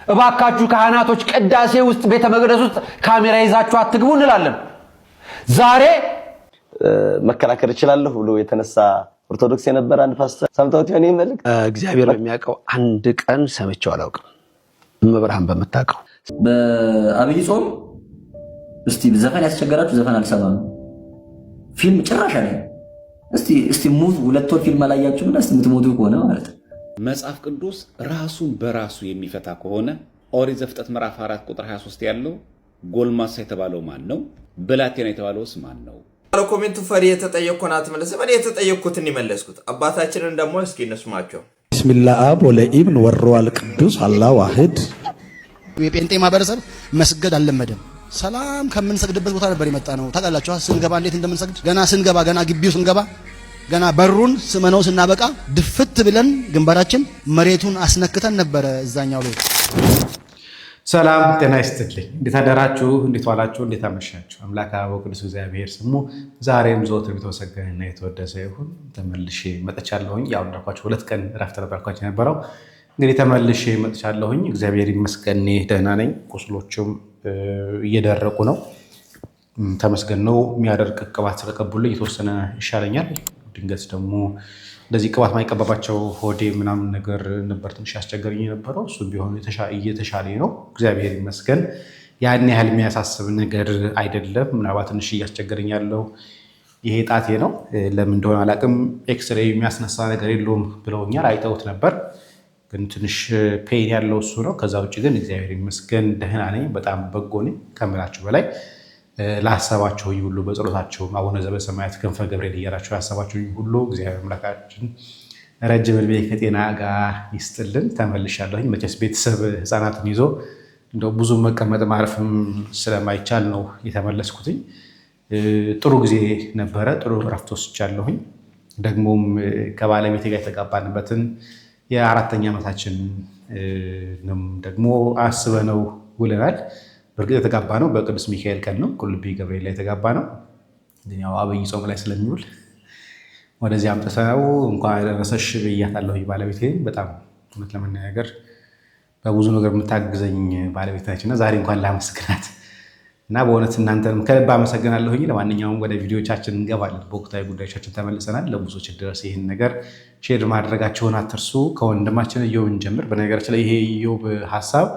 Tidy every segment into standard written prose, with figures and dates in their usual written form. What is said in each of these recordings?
እባካችሁ ካህናቶች ቅዳሴ ውስጥ ቤተ መቅደስ ውስጥ ካሜራ ይዛችሁ አትግቡ እንላለን። ዛሬ መከራከር ይችላል ብሎ የተነሳ ኦርቶዶክስ የነበረ አንድ ፓስተር ሰምተውት ይሆን ይመልክ እግዚአብሔር በሚያውቀው አንድ ቀን ሰምቼው አላውቅም። መብርሃን በመታቀው በአብይ ጾም እስቲ ዘፈን ያስቸገራችሁ ዘፈን አልሰማም ፊልም ጭራሽ አለ እስቲ ሙቭ ሁለት ወር ፊልም አላያችሁም እስቲ ምትሞቱ ከሆነ ማለት መጽሐፍ ቅዱስ ራሱን በራሱ የሚፈታ ከሆነ ኦሪት ዘፍጥረት ምዕራፍ 4 ቁጥር 23 ያለው ጎልማሳ የተባለው ማን ነው? ብላቴና የተባለውስ ማን ነው? ኮሜንቱ ፈሪ የተጠየቅኩና ተመለሰ እኔ የተጠየቅኩትን ይመለስኩት አባታችንን ደግሞ እስኪ እንስማቸው። ቢስሚላህ አብ ወለኢብን ወሩል ቅዱስ አላህ ዋህድ። የጴንጤ ማህበረሰብ መስገድ አልለመደም። ሰላም ከምንሰግድበት ቦታ ነበር የመጣ ነው። ታውቃላችሁ ስንገባ እንዴት እንደምንሰግድ ገና ግቢው ስንገባ ገና በሩን ስመነው ስናበቃ ድፍት ብለን ግንባራችን መሬቱን አስነክተን ነበር እዛኛው ቤት። ሰላም ጤና ይስጥልኝ። እንዴት አደራችሁ? እንዴት ዋላችሁ? እንዴት አመሻችሁ? አምላክ አበው ቅዱስ እግዚአብሔር ስሙ ዛሬም ዘወትር የተመሰገነና የተወደሰ ይሁን። ተመልሼ መጥቻለሁኝ። ያው እንዳልኳችሁ 2 ቀን እረፍት ነበርኳችሁ የነበረው። እንግዲህ ተመልሼ መጥቻለሁኝ። እግዚአብሔር ይመስገን ደህና ነኝ። ቁስሎቹም እየደረቁ ነው። ተመስገን ነው። የሚያደርቅ ቅባት ስለቀቡልኝ የተወሰነ ይሻለኛል። ድንገት ደግሞ እንደዚህ ቅባት ማይቀባባቸው ሆዴ ምናምን ነገር ነበር ትንሽ ያስቸገረኝ የነበረው። እሱ ቢሆን እየተሻለ ነው እግዚአብሔር ይመስገን። ያን ያህል የሚያሳስብ ነገር አይደለም። ምናልባት ትንሽ እያስቸገረኝ ያለው ይሄ ጣቴ ነው። ለምን እንደሆነ አላውቅም። ኤክስሬይ የሚያስነሳ ነገር የለውም ብለውኛል። አይተውት ነበር ግን ትንሽ ፔን ያለው እሱ ነው። ከዛ ውጭ ግን እግዚአብሔር ይመስገን ደህና ነኝ። በጣም በጎ ነኝ ከምላችሁ በላይ። ላሰባችሁኝ ሁሉ በጸሎታችሁ አቡነ ዘበሰማያት ክንፈ ገብርኤል እያላችሁ ያሰባችሁኝ ሁሉ እግዚአብሔር አምላካችን ረጅም ዕድሜ ከጤና ጋር ይስጥልን። ተመልሻለሁኝ። መቼስ ቤተሰብ ህፃናትን ይዞ እንደው ብዙ መቀመጥ ማረፍም ስለማይቻል ነው የተመለስኩትኝ። ጥሩ ጊዜ ነበረ። ጥሩ እረፍት ወስጃለሁኝ። ደግሞም ከባለቤቴ ጋር የተጋባንበትን የ4ኛ ዓመታችን ደግሞ አስበነው ውለናል። በእርግጥ የተጋባ ነው በቅዱስ ሚካኤል ቀን ነው። ቁልቢ ገብርኤል ላይ የተጋባ ነው። ያው አብይ ጾም ላይ ስለሚውል ወደዚህ አምጥተው እንኳን ያደረሰሽ ብያታለሁ ባለቤቴ። በጣም እውነት ለመናገር በብዙ ነገር የምታግዘኝ ባለቤት ነችና ዛሬ እንኳን ላመስግናት እና በእውነት እናንተንም ከልብ አመሰግናለሁኝ። ለማንኛውም ወደ ቪዲዮቻችን እንገባለን። በወቅታዊ ጉዳዮቻችን ተመልሰናል። ለብዙዎች ድረስ ይህን ነገር ሼር ማድረጋችሁን አትርሱ። ከወንድማችን ኢዮብ እንጀምር። በነገራችን ላይ ይሄ ኢዮብ ሀሳብ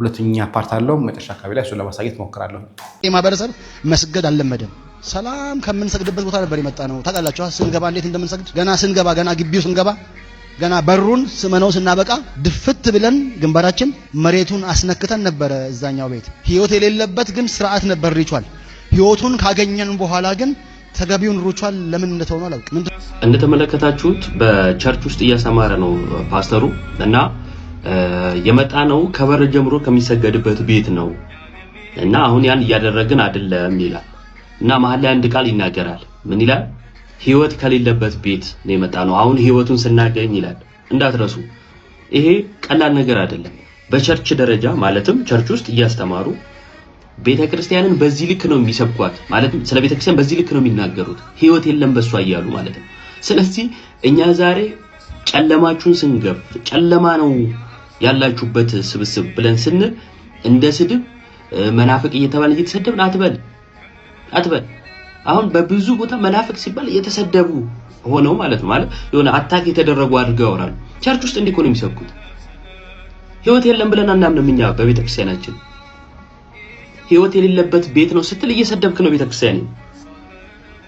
2ኛ ፓርት አለው። መጨረሻ አካባቢ ላይ እሱን ለማሳየት ሞክራለሁ። የማህበረሰብ መስገድ አልለመደም። ሰላም ከምንሰግድበት ቦታ ነበር የመጣ ነው። ታውቃላችሁ ስንገባ እንዴት እንደምንሰግድ ገና ግቢው ስንገባ ገና በሩን ስመነው ስናበቃ ድፍት ብለን ግንባራችን መሬቱን አስነክተን ነበር እዛኛው ቤት። ህይወት የሌለበት ግን ስርዓት ነበር ሪቹዋል። ህይወቱን ካገኘን በኋላ ግን ተገቢውን ሪቹዋል ለምን እንደተሆነ አላውቅም። እንደተመለከታችሁት በቸርች ውስጥ እያስተማረ ነው ፓስተሩ እና የመጣ ነው ከበር ጀምሮ ከሚሰገድበት ቤት ነው እና አሁን ያን እያደረግን አይደለም ይላል እና መሐል ላይ አንድ ቃል ይናገራል። ምን ይላል? ህይወት ከሌለበት ቤት ነው የመጣ ነው አሁን ህይወቱን ስናገኝ ይላል። እንዳትረሱ ይሄ ቀላል ነገር አይደለም። በቸርች ደረጃ ማለትም ቸርች ውስጥ እያስተማሩ ቤተክርስቲያንን በዚህ ልክ ነው የሚሰብኳት፣ ማለትም ስለ ቤተክርስቲያን በዚህ ልክ ነው የሚናገሩት፣ ህይወት የለም በሷ እያሉ ማለት ነው። ስለዚህ እኛ ዛሬ ጨለማችሁን ስንገፍ ጨለማ ነው ያላችሁበት ስብስብ ብለን ስንል እንደ ስድብ መናፍቅ እየተባለ እየተሰደብን አትበል። አሁን በብዙ ቦታ መናፍቅ ሲባል እየተሰደቡ ሆነው ማለት ነው። ማለት የሆነ አታክ የተደረጉ አድርገው ያወራሉ። ቸርች ውስጥ እንዲህ እኮ ነው የሚሰብኩት። ህይወት የለም ብለን አናምንም እኛ በቤተክርስቲያናችን። ህይወት የሌለበት ቤት ነው ስትል እየሰደብክ ነው ቤተክርስቲያን።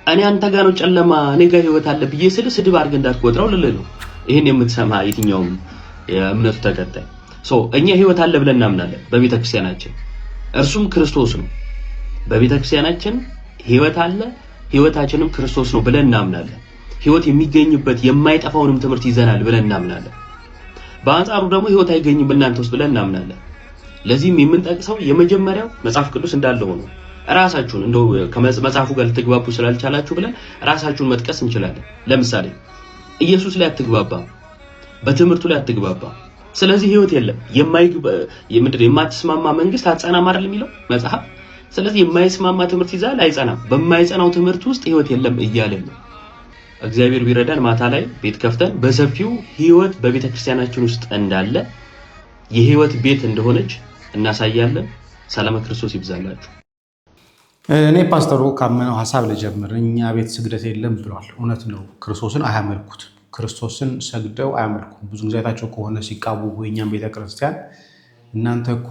እኔ አንተ ጋር ነው ጨለማ እኔ ጋር ህይወት አለ ብዬ ስድብ አድርገህ እንዳትቆጥረው ልልህ ነው። ይሄን የምትሰማ የትኛውም የእምነቱ ተከታይ እኛ ህይወት አለ ብለን እናምናለን በቤተክርስቲያናችን። እርሱም ክርስቶስ ነው። በቤተክርስቲያናችን ህይወት አለ፣ ህይወታችንም ክርስቶስ ነው ብለን እናምናለን። ህይወት የሚገኝበት የማይጠፋውንም ትምህርት ይዘናል ብለን እናምናለን። በአንጻሩ ደግሞ ህይወት አይገኝም በእናንተ ውስጥ ብለን እናምናለን። ለዚህም የምንጠቅሰው የመጀመሪያው መጽሐፍ ቅዱስ እንዳለ ሆኖ ራሳችሁን እንደው ከመጽሐፉ ጋር ልትግባቡ ስላልቻላችሁ ብለን ራሳችሁን መጥቀስ እንችላለን። ለምሳሌ ኢየሱስ ላይ አትግባባ፣ በትምህርቱ ላይ አትግባባ። ስለዚህ ህይወት የለም። የማትስማማ መንግስት አትጸናም አይደል የሚለው መጽሐፍ። ስለዚህ የማይስማማ ትምህርት ይዛል አይጸናም። በማይጸናው ትምህርት ውስጥ ህይወት የለም እያለ ነው። እግዚአብሔር ቢረዳን ማታ ላይ ቤት ከፍተን በሰፊው ህይወት በቤተክርስቲያናችን ውስጥ እንዳለ የህይወት ቤት እንደሆነች እናሳያለን። ሰላም ክርስቶስ ይብዛላችሁ። እኔ ፓስተሩ ካመነው ሐሳብ ልጀምር። እኛ ቤት ስግደት የለም ብሏል። እውነት ነው። ክርስቶስን አያመልኩት። ክርስቶስን ሰግደው አያመልኩም። ብዙ ጊዜ አይታችሁ ከሆነ ሲቃወሙ የእኛም ቤተክርስቲያን እናንተ እኮ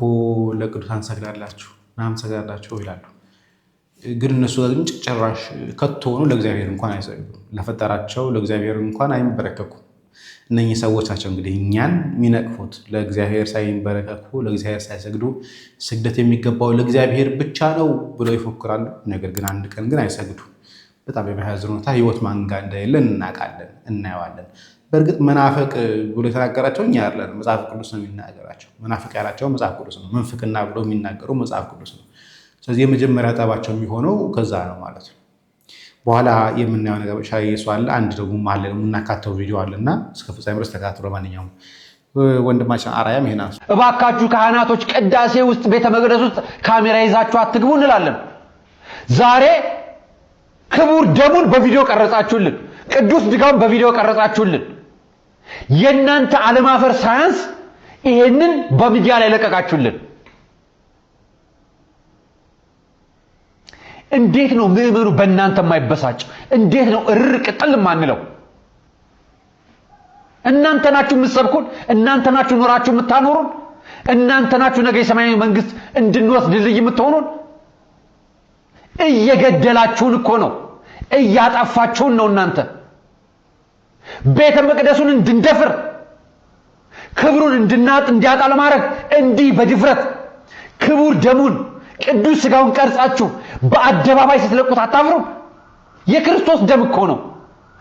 ለቅዱሳን ሰግዳላችሁ ናም ሰግዳላችሁ ይላሉ። ግን እነሱ ግን ጭራሽ ከቶኑ ለእግዚአብሔር እንኳን አይሰግዱም። ለፈጠራቸው ለእግዚአብሔር እንኳን አይንበረከኩም። እነኚህ ሰዎች ናቸው እንግዲህ እኛን የሚነቅፉት። ለእግዚአብሔር ሳይንበረከኩ ለእግዚአብሔር ሳይሰግዱ ስግደት የሚገባው ለእግዚአብሔር ብቻ ነው ብለው ይፎክራሉ። ነገር ግን አንድ ቀን ግን አይሰግዱ። በጣም የሚያሳዝን ሁኔታ ህይወት ማንጋ እንደሌለን እናውቃለን፣ እናየዋለን። በእርግጥ መናፍቅ ብሎ የተናገራቸው እኛ አይደለም፣ መጽሐፍ ቅዱስ ነው የሚናገራቸው። መናፍቅ ያላቸው መጽሐፍ ቅዱስ ነው። መንፍቅና ብሎ የሚናገሩ መጽሐፍ ቅዱስ ነው። ስለዚህ የመጀመሪያ ጠባቸው የሚሆነው ከዛ ነው ማለት ነው። በኋላ የምናየው ነገር ብቻ ኢየሱስ አለ። አንድ ደግሞ ማለ የምናካተው ቪዲዮ አለና እስከ ፍጻሜ ድረስ ተከታተሉ። ማንኛውም ወንድማችን አራያም ይሄና እባካችሁ ካህናቶች ቅዳሴ ውስጥ ቤተ መቅደስ ውስጥ ካሜራ ይዛችሁ አትግቡ እንላለን። ዛሬ ክቡር ደሙን በቪዲዮ ቀረጻችሁልን፣ ቅዱስ ድጋውን በቪዲዮ ቀረጻችሁልን። የእናንተ አለማፈር ሳያንስ ይሄንን በሚዲያ ላይ ለቀቃችሁልን። እንዴት ነው ምዕመኑ በእናንተ የማይበሳጭ? እንዴት ነው እርር ቅጥል ማንለው? እናንተ ናችሁ የምትሰብኩን፣ እናንተ ናችሁ ኖራችሁ የምታኖሩን፣ እናንተ ናችሁ ነገ የሰማያዊ መንግስት እንድንወስድ ድልድይ የምትሆኑን። እየገደላችሁን እኮ ነው፣ እያጠፋችሁን ነው። እናንተ ቤተ መቅደሱን እንድንደፍር ክብሩን እንዲያጣ ለማድረግ እንዲህ በድፍረት ክቡር ደሙን ቅዱስ ስጋውን ቀርጻችሁ በአደባባይ ስትለቁት አታፍሩም? የክርስቶስ ደም እኮ ነው።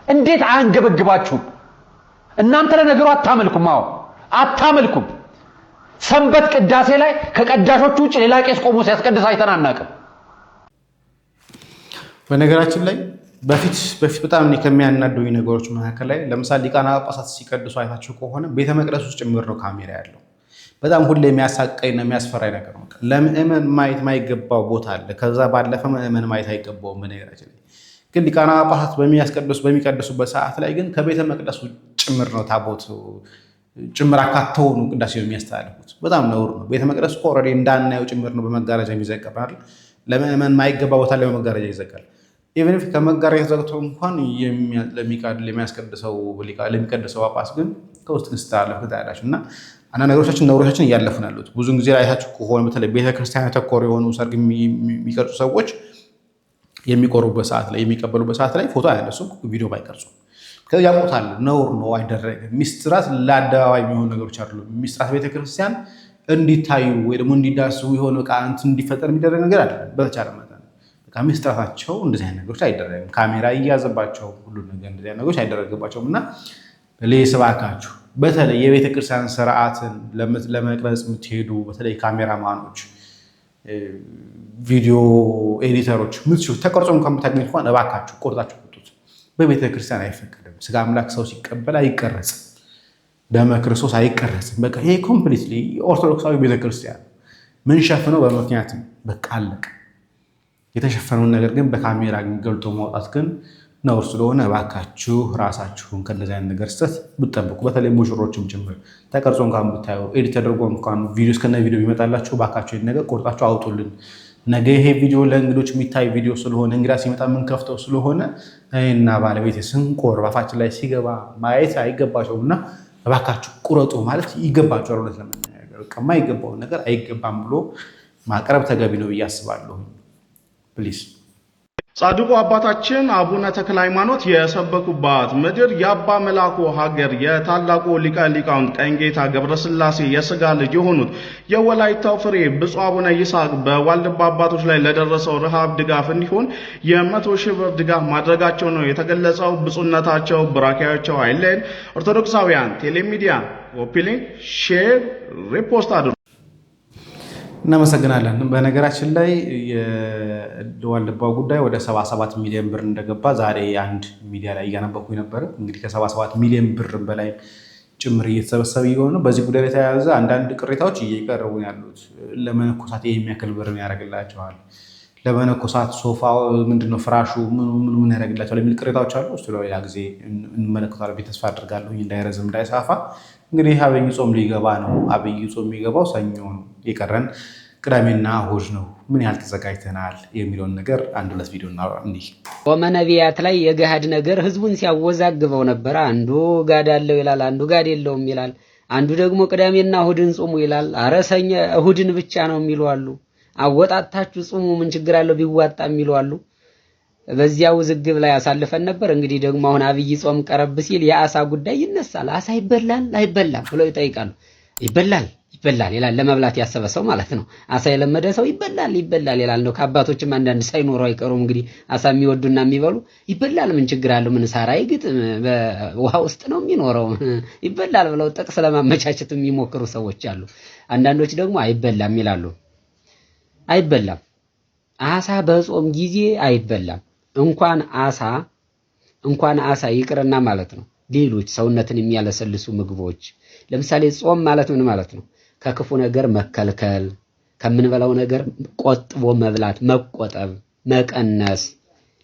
እንዴት አያንገበግባችሁም? እናንተ ለነገሩ አታመልኩም። አዎ አታመልኩም። ሰንበት ቅዳሴ ላይ ከቀዳሾቹ ውጭ ሌላ ቄስ ቆሞ ሲያስቀድስ አይተን አናውቅም። በነገራችን ላይ በፊት በጣም ከሚያናዱኝ ነገሮች መካከል ላይ ለምሳሌ ሊቃነ ጳጳሳት ሲቀድሱ አይታችሁ ከሆነ ቤተ መቅደስ ውስጥ ጭምር ነው ካሜራ ያለው። በጣም ሁሌ የሚያሳቀኝና የሚያስፈራኝ ነገር ነው። ለምእመን ማየት ማይገባው ቦታ አለ። ከዛ ባለፈ ምእመን ማየት አይገባውም። በነገራችን ላይ ግን ሊቃነ ጳጳሳት በሚቀድሱበት ሰዓት ላይ ግን ከቤተ መቅደሱ ጭምር ነው ታቦት ጭምር አካተው ነው ቅዳሴው የሚያስተላልፉት። በጣም ነውር ነው። ቤተ መቅደስ እኮ ኦልሬዲ እንዳናየው ጭምር ነው በመጋረጃ የሚዘጋባል። ለምእመን ማይገባ ቦታ ላይ በመጋረጃ ይዘጋል። ኢቨን ኢፍ ከመጋረጃ ተዘግቶ እንኳን ለሚቀድሰው ጳጳስ ግን ከውስጥ ክስታለፍ ታያላችሁ። እና አንዳንድ ነገሮቻችን ነውሮቻችን እያለፉን ያሉት ብዙ ጊዜ አይታችሁ ከሆነ በተለይ ቤተክርስቲያን ተኮር የሆኑ ሰርግ የሚቀርጹ ሰዎች የሚቆሩበት ሰዓት ላይ የሚቀበሉበት ሰዓት ላይ ፎቶ አያነሱም፣ ቪዲዮ ባይቀርጹ ከዛ ያቆታል። ነውር ነው፣ አይደረግም። ሚስጥራት ለአደባባይ የሚሆኑ ነገሮች አይደሉም። ሚስጥራት ቤተክርስቲያን እንዲታዩ ወይ ደግሞ እንዲዳሱ የሆነ በቃ እንትን እንዲፈጠር የሚደረግ ነገር አይደለም። በተቻለ መጠን በቃ ሚስጥራታቸው እንደዚህ አይነት ነገሮች አይደረግም። ካሜራ እያዘባቸው ሁሉ ነገር እንደዚህ አይነት ነገሮች አይደረግባቸውም። እና ለስባካችሁ በተለይ የቤተክርስቲያን ስርዓትን ለመቅረጽ የምትሄዱ በተለይ ካሜራማኖች፣ ቪዲዮ ኤዲተሮች ምትሹ ተቀርጾ እንኳን ብታገኙ እንኳን እባካችሁ ቆርጣችሁ ወጡት። በቤተክርስቲያን አይፈቀድም። ስጋ አምላክ ሰው ሲቀበል አይቀረጽም። ደመ ክርስቶስ አይቀረጽም። በቃ ይሄ ኮምፕሊትሊ ኦርቶዶክሳዊ ቤተክርስቲያን ምን ሸፍነው በምክንያት በቃ አለቀ። የተሸፈነውን ነገር ግን በካሜራ ገልጦ ማውጣት ግን ነውር ስለሆነ እባካችሁ ራሳችሁን ከእንደዚህ አይነት ነገር ስህተት ብትጠብቁ። በተለይ ሙሽሮችም ጭምር ተቀርጾ እንኳን ብታዩ ኤዲት ተደርጎ እንኳን ቪዲዮ እስከነ ቪዲዮ ቢመጣላችሁ እባካችሁ ይሄን ነገር ቆርጣችሁ አውጡልን። ነገ ይሄ ቪዲዮ ለእንግዶች የሚታይ ቪዲዮ ስለሆነ እንግዳ ሲመጣ የምንከፍተው ስለሆነ እኔና ባለቤቴ ስንቆርብ አፋችን ላይ ሲገባ ማየት አይገባቸውም እና እባካችሁ ቁረጡ ማለት ይገባቸዋል። እውነት ለመናገር በቃ የማይገባውን ነገር አይገባም ብሎ ማቅረብ ተገቢ ነው ብዬ አስባለሁ። ፕሊዝ ጻድቁ አባታችን አቡነ ተክለ ሃይማኖት የሰበኩባት ምድር የአባ መላኩ ሀገር የታላቁ ሊቀ ሊቃውንት ቀኝጌታ ገብረስላሴ የስጋ ልጅ የሆኑት የወላይታው ፍሬ ብፁዕ አቡነ ይስሐቅ በዋልድባ አባቶች ላይ ለደረሰው ረሃብ ድጋፍ እንዲሆን የ100,000 ብር ድጋፍ ማድረጋቸው ነው የተገለጸው። ብፁዕነታቸው ብራኪያቸው አይለየን። ኦርቶዶክሳውያን ቴሌሚዲያ ኮፒ ሊንክ፣ ሼር፣ ሪፖስት አድርጉ። እናመሰግናለን። በነገራችን ላይ የዋልድባው ጉዳይ ወደ 77 ሚሊዮን ብር እንደገባ ዛሬ አንድ ሚዲያ ላይ እያነበብኩ ነበር። እንግዲህ ከ77 ሚሊዮን ብር በላይ ጭምር እየተሰበሰበ እየሆነ ነው። በዚህ ጉዳይ ላይ የተያያዘ አንዳንድ ቅሬታዎች እየቀረቡ ያሉት ለመነኮሳት የሚያክል ብር ያደርግላቸዋል፣ ለመነኮሳት ሶፋ ምንድነው ፍራሹ ምን ያደርግላቸዋል የሚል ቅሬታዎች አሉ። እሱ ሌላ ጊዜ እንመለከታለን። ተስፋ አድርጋለሁ እንዳይረዝም እንዳይሳፋ። እንግዲህ አብይ ጾም ሊገባ ነው። አብይ ጾም የሚገባው ሰኞ ነው። የቀረን ቅዳሜና እሑድ ነው። ምን ያህል ተዘጋጅተናል የሚለውን ነገር አንድ ሁለት ቪዲዮ እናወራ። እንዲህ ጾመ ነቢያት ላይ የገሃድ ነገር ህዝቡን ሲያወዛግበው ነበር። አንዱ ጋድ አለው ይላል፣ አንዱ ጋድ የለውም ይላል። አንዱ ደግሞ ቅዳሜና እሑድን ጾሙ ይላል። ኧረ ሰኞ እሑድን ብቻ ነው የሚሉ አሉ። አወጣጣችሁ ጾሙ ምን ችግር አለው ቢዋጣ የሚሉ አሉ። በዚያ ውዝግብ ላይ አሳልፈን ነበር። እንግዲህ ደግሞ አሁን አብይ ጾም ቀረብ ሲል የአሳ ጉዳይ ይነሳል። አሳ ይበላል አይበላም ብለው ይጠይቃሉ። ይበላል ይላል፣ ለመብላት ያሰበ ሰው ማለት ነው። አሳ የለመደ ሰው ይበላል ይላል ነው። ከአባቶችም አንዳንድ ሳይኖረው አይቀሩም። እንግዲህ አሳ የሚወዱና የሚበሉ ይበላል ምን ችግር አለው ምን ሳራ ይግጥ በውሃ ውስጥ ነው የሚኖረው ይበላል ብለው ጥቅስ ለማመቻቸት የሚሞክሩ ሰዎች አሉ። አንዳንዶች ደግሞ አይበላም ይላሉ። አይበላም አሳ በጾም ጊዜ አይበላም። እንኳን አሳ ይቅርና ማለት ነው ሌሎች ሰውነትን የሚያለሰልሱ ምግቦች። ለምሳሌ ጾም ማለት ምን ማለት ነው? ከክፉ ነገር መከልከል፣ ከምንበላው ነገር ቆጥቦ መብላት፣ መቆጠብ፣ መቀነስ፣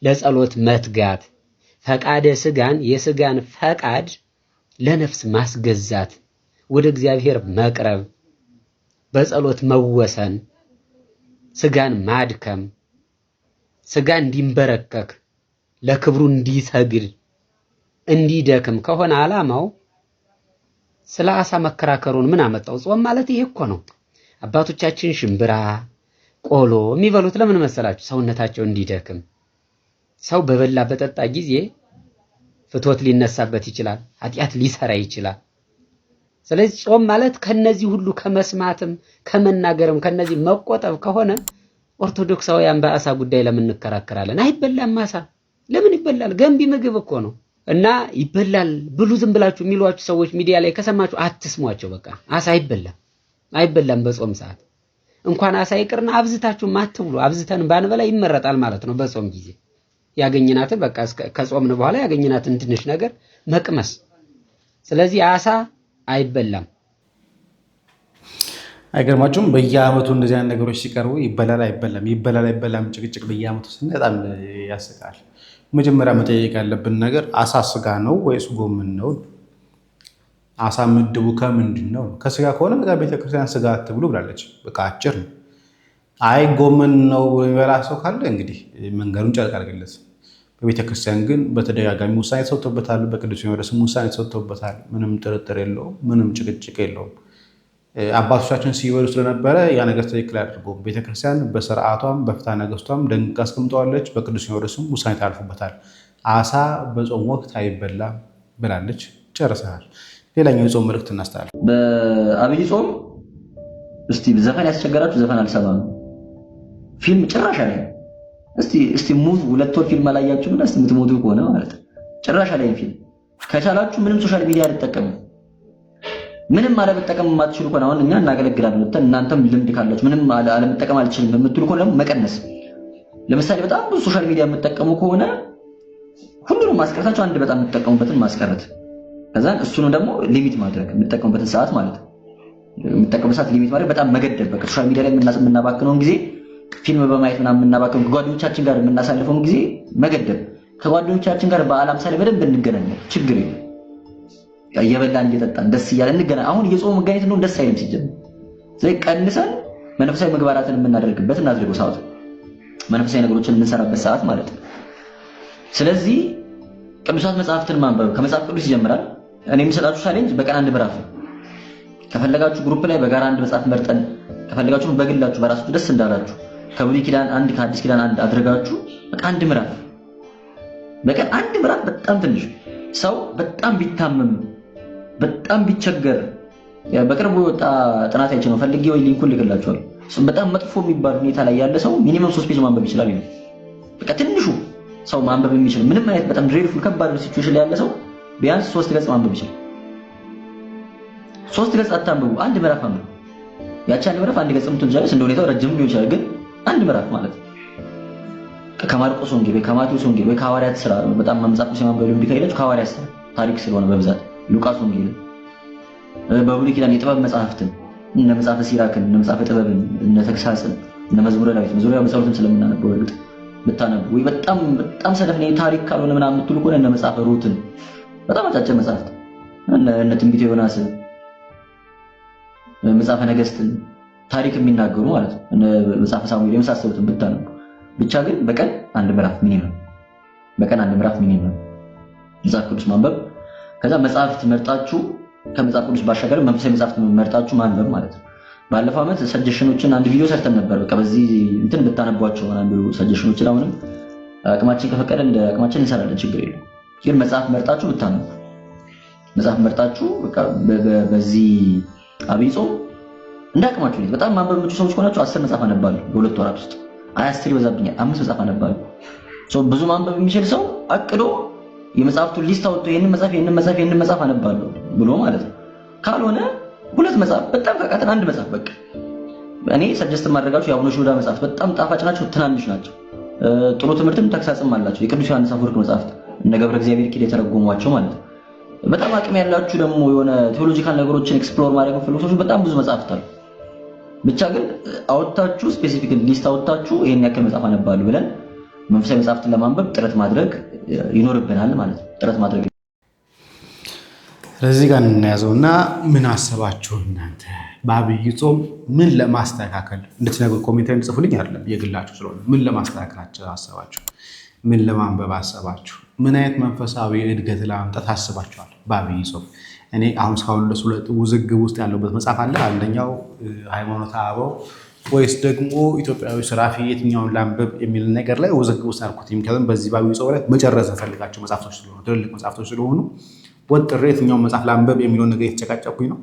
ለጸሎት መትጋት፣ ፈቃደ ስጋን የስጋን ፈቃድ ለነፍስ ማስገዛት፣ ወደ እግዚአብሔር መቅረብ፣ በጸሎት መወሰን፣ ስጋን ማድከም፣ ስጋ እንዲንበረከክ ለክብሩ እንዲሰግድ እንዲደክም ከሆነ ዓላማው ስለ አሳ መከራከሩን ምን አመጣው? ጾም ማለት ይሄ እኮ ነው። አባቶቻችን ሽምብራ፣ ቆሎ የሚበሉት ለምን መሰላችሁ? ሰውነታቸው እንዲደክም። ሰው በበላ በጠጣ ጊዜ ፍትወት ሊነሳበት ይችላል፣ ኃጢአት ሊሰራ ይችላል። ስለዚህ ጾም ማለት ከነዚህ ሁሉ ከመስማትም ከመናገርም ከነዚህ መቆጠብ ከሆነ ኦርቶዶክሳውያን በአሳ ጉዳይ ለምን እንከራከራለን? አይበላም አሳ ለምን ይበላል? ገንቢ ምግብ እኮ ነው። እና ይበላል ብሉ ዝም ብላችሁ የሚሏችሁ ሰዎች ሚዲያ ላይ ከሰማችሁ አትስሟቸው። በቃ አሳ አይበላም በጾም ሰዓት። እንኳን አሳ ይቅርና አብዝታችሁ አትብሉ። አብዝተን ባንበላ ይመረጣል ማለት ነው። በጾም ጊዜ ያገኘናትን በቃ ከጾምን በኋላ ያገኘናትን ትንሽ ነገር መቅመስ። ስለዚህ አሳ አይበላም። አይገርማችሁም? በየአመቱ እንደዚህ አይነት ነገሮች ሲቀርቡ ይበላል አይበላም ጭቅጭቅ በየአመቱ ስናይ በጣም ያስቃል። መጀመሪያ መጠየቅ ያለብን ነገር አሳ ስጋ ነው ወይስ ጎመን ነው? አሳ ምድቡ ከምንድን ነው? ከስጋ ከሆነ በቃ ቤተክርስቲያን ስጋ አትብሉ ብላለች። በቃ አጭር ነው። አይ ጎመን ነው የሚበላ ሰው ካለ እንግዲህ መንገዱን ጨርቅ አድርግለት። በቤተክርስቲያን ግን በተደጋጋሚ ውሳኔ ተሰጥቶበታል። በቅዱስ ሲኖዶስም ውሳኔ ተሰጥቶበታል። ምንም ጥርጥር የለውም። ምንም ጭቅጭቅ የለውም። አባቶቻችን ሲበሉ ስለነበረ ያ ነገር ትክክል አድርጎም ቤተክርስቲያን በስርዓቷም በፍትሐ ነገሥቷም ደንግጋ አስቀምጠዋለች። በቅዱስ ሲኖዶስም ውሳኔ ታልፎበታል። አሳ በጾም ወቅት አይበላም ብላለች። ጨርሰናል። ሌላኛው የጾም መልእክት እናስተላልፍ። በአብይ ጾም እስቲ ዘፈን ያስቸገራችሁ ዘፈን አልሰማም። ፊልም ጭራሽ አለ። እስቲ ሙቭ 2 ወር ፊልም አላያችሁም? እስቲ የምትሞቱ ከሆነ ማለት ጭራሽ አለ ፊልም። ከቻላችሁ ምንም ሶሻል ሚዲያ አትጠቀሙ። ምንም አለመጠቀም የማትችሉ ከሆነ አሁን እኛ እናገለግላለን። እናንተም ልምድ ካላችሁ ምንም አለመጠቀም አልችልም የምትሉ ከሆነ መቀነስ። ለምሳሌ በጣም ብዙ ሶሻል ሚዲያ የምትጠቀሙ ከሆነ ሁሉንም ማስቀረታችሁ አንድ በጣም የምትጠቀሙበትን ማስቀረት፣ ከዛ እሱንም ደግሞ ሊሚት ማድረግ የምትጠቀሙበትን ሰዓት ማለት የምትጠቀሙበት ሰዓት ሊሚት ማድረግ፣ በጣም መገደብ። በቃ ሶሻል ሚዲያ ላይ የምናባክነውን ጊዜ ፊልም በማየት ምናምን የምናባክነውን ከጓደኞቻችን ጋር የምናሳልፈውን ጊዜ መገደብ። ከጓደኞቻችን ጋር በዓል ምሳሌ በደንብ እንገናኛለን፣ ችግር የለም። እየበላን እየጠጣን ደስ እያለ እንገናኝ። አሁን የጾም መገናኘት ነው ደስ አይልም ሲጀምር። ስለዚህ ቀንሰን መንፈሳዊ ምግባራትን የምናደርግበት እናድርገው ሰዓቱ፣ መንፈሳዊ ነገሮችን የምንሰራበት ሰዓት ማለት ነው። ስለዚህ ቅዱሳት መጽሐፍትን ማንበብ ከመጽሐፍ ቅዱስ ይጀምራል። እኔ የምሰጣችሁ ቻሌንጅ በቀን 1 ምዕራፍ ነው። ከፈለጋችሁ ግሩፕ ላይ በጋራ 1 መጽሐፍ መርጠን፣ ከፈለጋችሁ በግላችሁ በራሳችሁ ደስ እንዳላችሁ ከብሉይ ኪዳን 1 ከአዲስ ኪዳን 1 አድርጋችሁ በቃ 1 ምዕራፍ በቀን 1 ምዕራፍ። በጣም ትንሽ ሰው በጣም ቢታመም በጣም ቢቸገር በቅርቡ የወጣ ጥናት አይቼ ነው ፈልጌ ወይ ሊንኩን ልክላችኋል። በጣም መጥፎ የሚባል ሁኔታ ላይ ያለ ሰው ሚኒመም 3 ፔጅ ማንበብ ይችላል። በቃ ትንሹ ሰው ማንበብ የሚችል ምንም አይነት በጣም ድሬድፉል ከባድ ሲቹዌሽን ላይ ያለ ሰው ቢያንስ 3 ገጽ ማንበብ ይችላል። 3 ገጽ አታንብቡ፣ 1 ምዕራፍ አንብቡ። ያቺ 1 ምዕራፍ 1 ገጽ ምትሆን ይችላል፣ እንደ ሁኔታው ረጅም ሊሆን ይችላል። ግን 1 ምዕራፍ ማለት ከማርቆስ ወንጌል ወይ ከማቴዎስ ወንጌል ወይ ከሐዋርያት ሥራ በጣም መጽሐፍ ቅዱስ ማንበብ ልምድ ከሌላችሁ ከሐዋርያት ሥራ ታሪክ ስለሆነ በብዛት ሉቃስ ወንጌል፣ በብሉይ ኪዳን የጥበብ መጽሐፍትን እነ መጽሐፈ ሲራክን እነ መጽሐፈ ጥበብን እነ ተግሳጽን እነ መዝሙረ ዳዊት በጸሎትም ስለምናነበው እርግጥ ብታነቡ ወይ በጣም ሰነፍ ነኝ ታሪክ ካልሆነ ምናምን የምትሉ ከሆነ እነ መጽሐፈ ሩትን በጣም አጫጭር መጽሐፍት እነ ትንቢተ ዮናስን መጽሐፈ ነገሥትን ታሪክ የሚናገሩ ማለት ነው መጽሐፈ ሳሙኤል የመሳሰሉትን ብታነቡ ብቻ ግን በቀን አንድ ምዕራፍ ሚኒመም መጽሐፍ ቅዱስ ማንበብ ከዛ መጽሐፍት መርጣችሁ ከመጽሐፍ ቅዱስ ባሻገር መንፈሳዊ መጽሐፍት መርጣችሁ ማንበብ ማለት ነው። ባለፈው ዓመት ሰጀሽኖችን አንድ ቪዲዮ ሰርተን ነበር። በቃ በዚህ እንትን ብታነቧቸው አንዱ ሰጀሽኖችን አሁንም አቅማችን ከፈቀደ እንደ አቅማችን እንሰራለን፣ ችግር የለም። ግን መጽሐፍ መርጣችሁ ብታነቡ መጽሐፍ መርጣችሁ በቃ በዚህ አብይ ጾም እንደ አቅማችሁ ነው። በጣም ማንበብ የምትችሉ ሰዎች ከሆናችሁ 10 መጽሐፍ አነባለሁ በሁለት ወራት ውስጥ። 10 ይበዛብኛል፣ 5 መጽሐፍ አነባለሁ። ብዙ ማንበብ የሚችል ሰው አቅዶ የመጽሐፍቱን ሊስት አውጥቶ ይሄንን መጽሐፍ አነባለሁ ብሎ ማለት ነው። ካልሆነ 2 መጽሐፍ በጣም ከቃተን 1 መጽሐፍ በቃ። እኔ ሰጀስት ማድረጋችሁ የአቡነ ሽኖዳ መጽሐፍት በጣም ጣፋጭ ናቸው፣ ትናንሽ ናቸው። ጥሩ ትምህርትም ተግሳጽም አላቸው። የቅዱስ ዮሐንስ አፈወርቅ መጽሐፍት እነ ገብረ እግዚአብሔር ኪድ የተረጎሟቸው ማለት ነው። በጣም አቅም ያላችሁ ደግሞ የሆነ ቴዎሎጂካል ነገሮችን ኤክስፕሎር ማድረግ የምትፈልጉ ሰዎች በጣም ብዙ መጽሐፍት አሉ። ብቻ ግን አውጥታችሁ ስፔሲፊክ ሊስት አውጥታችሁ ይሄን ያክል መጽሐፍ አነባለሁ ብለን መንፈሳዊ መጽሐፍትን ለማንበብ ጥረት ማድረግ ይኖርብናል ማለት ነው። ጥረት ማድረግ ስለዚህ ጋር እናያዘውና ምን አሰባችሁ እናንተ በአብይ ጾም ምን ለማስተካከል እንድትነግሩ ኮሜንት ላይ እንጽፉልኝ። አይደለም የግላችሁ ስለሆነ ምን ለማስተካከል አሰባችሁ? ምን ለማንበብ አሰባችሁ? ምን አይነት መንፈሳዊ እድገት ለማምጣት አስባችኋል በአብይ ጾም? እኔ አሁን እስካሁን ድረስ ሁለት ውዝግብ ውስጥ ያለበት መጽሐፍ አለ። አንደኛው ሃይማኖተ አበው ወይስ ደግሞ ኢትዮጵያዊ ሱራፌ የትኛውን ላንብብ የሚል ነገር ላይ ውዝግብ ውስጥ አልኩት። ምክንያቱም በዚህ በአብይ ጾም ላይ መጨረስ ፈልጋቸው መጽሐፍቶች ስለሆኑ ትልልቅ መጽሐፍቶች ስለሆኑ ወጥሬ የትኛውን መጽሐፍ ላንብብ የሚለውን ነገር የተጨቃጨኩኝ ነው።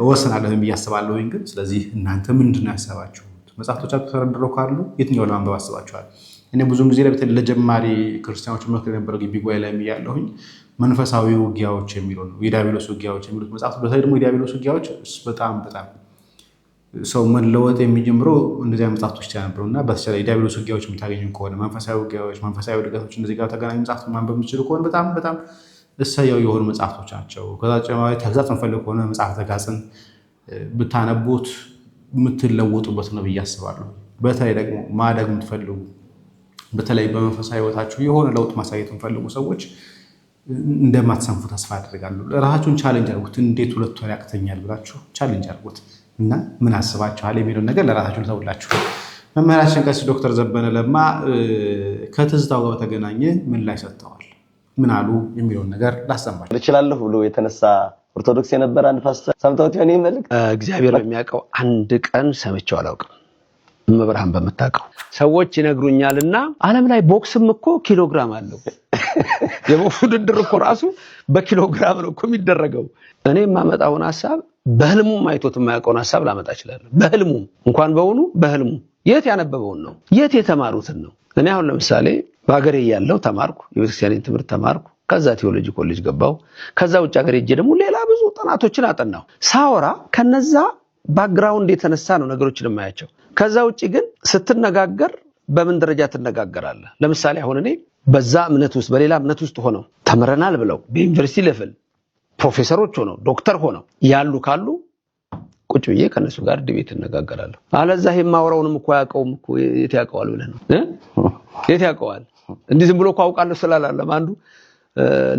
እወስናለሁ ብዬ አስባለሁኝ። ግን ስለዚህ እናንተ ምንድን ነው ያሰባችሁት? መጽሐፍቶቻችሁ ተረድረው ካሉ የትኛውን ለማንበብ አስባችኋል? እኔ ብዙም ጊዜ ለጀማሪ ክርስቲያኖች መክር የነበረው ግቢ ጉባኤ ላይ ያለሁኝ መንፈሳዊ ውጊያዎች የሚለው ነው። የዲያብሎስ ውጊያዎች የሚሉት መጽሐፍት፣ በተለይ ደግሞ የዲያብሎስ ውጊያዎች በጣም ሰው መለወጥ የሚጀምረው እንደዚያ መጽሐፍቶች ሲያነብሩ እና በተለይ የዲያብሎስ ውጊያዎች የምታገኙ ከሆነ መንፈሳዊ ውጊያዎች፣ መንፈሳዊ እድገቶች እንደዚህ ጋር ተገናኙ መጽሐፍት ማንበብ የምትችሉ ከሆነ በጣም እሰያው የሆኑ መጽሐፍቶች ናቸው። ከዛ ጨማሪ ተግሳጽ የምፈልግ ከሆነ መጽሐፍ ተግሳጽን ብታነቡት የምትለወጡበት ነው ብዬ አስባለሁ። በተለይ ደግሞ ማደግ የምትፈልጉ በተለይ በመንፈሳዊ ህይወታችሁ የሆነ ለውጥ ማሳየት የምትፈልጉ ሰዎች እንደማትሰንፉ ተስፋ አድርጋለሁ። ራሳችሁን ቻሌንጅ አድርጉት። እንዴት 2 ወር ያቅተኛል ብላችሁ ቻሌንጅ አድርጉት እና ምን አስባችኋል የሚለውን ነገር ለራሳችሁ ልተውላችሁ። መምህራችን ቀሲስ ዶክተር ዘበነ ለማ ከትዝታው ጋር በተገናኘ ምን ላይ ሰጥተዋል፣ ምን አሉ የሚለውን ነገር ላሰማችሁ እችላለሁ ብሎ የተነሳ ኦርቶዶክስ የነበረ አንድ ፓስተር ሰምተውት የኔ መልእክት እግዚአብሔር በሚያውቀው አንድ ቀን ሰምቼው አላውቅም። መብርሃን በመታቀው ሰዎች ይነግሩኛልና ዓለም ላይ ቦክስም እኮ ኪሎግራም አለው። የቦክስ ውድድር እኮ ራሱ በኪሎግራም ነው እኮ የሚደረገው። እኔ የማመጣውን ሐሳብ በህልሙም አይቶት የማያውቀውን ሐሳብ ላመጣ እችላለሁ። በህልሙም እንኳን በሆኑ በህልሙ የት ያነበበውን ነው፣ የት የተማሩትን ነው። እኔ አሁን ለምሳሌ በሀገሬ ያለው ተማርኩ፣ የቤተክርስቲያንን ትምህርት ተማርኩ። ከዛ ቴዎሎጂ ኮሌጅ ገባሁ። ከዛ ውጭ ሀገር ሄጄ ደግሞ ሌላ ብዙ ጥናቶችን አጠናሁ። ሳወራ ከነዛ ባክግራውንድ የተነሳ ነው ነገሮችን የማያቸው። ከዛ ውጭ ግን ስትነጋገር በምን ደረጃ ትነጋገራለህ? ለምሳሌ አሁን እኔ በዛ እምነት ውስጥ በሌላ እምነት ውስጥ ሆነው ተምረናል ብለው በዩኒቨርሲቲ ሌቭል ፕሮፌሰሮች ሆነው ዶክተር ሆነው ያሉ ካሉ ቁጭ ብዬ ከነሱ ጋር ዲቤት እነጋገራለሁ። አለዛ ይሄ ማወራውንም እኮ ያውቀውም እኮ የት ያውቀዋል ብለህ ነው የት ያውቀዋል? እንዲህ ዝም ብሎ እኮ አውቃለሁ ስላላለም አንዱ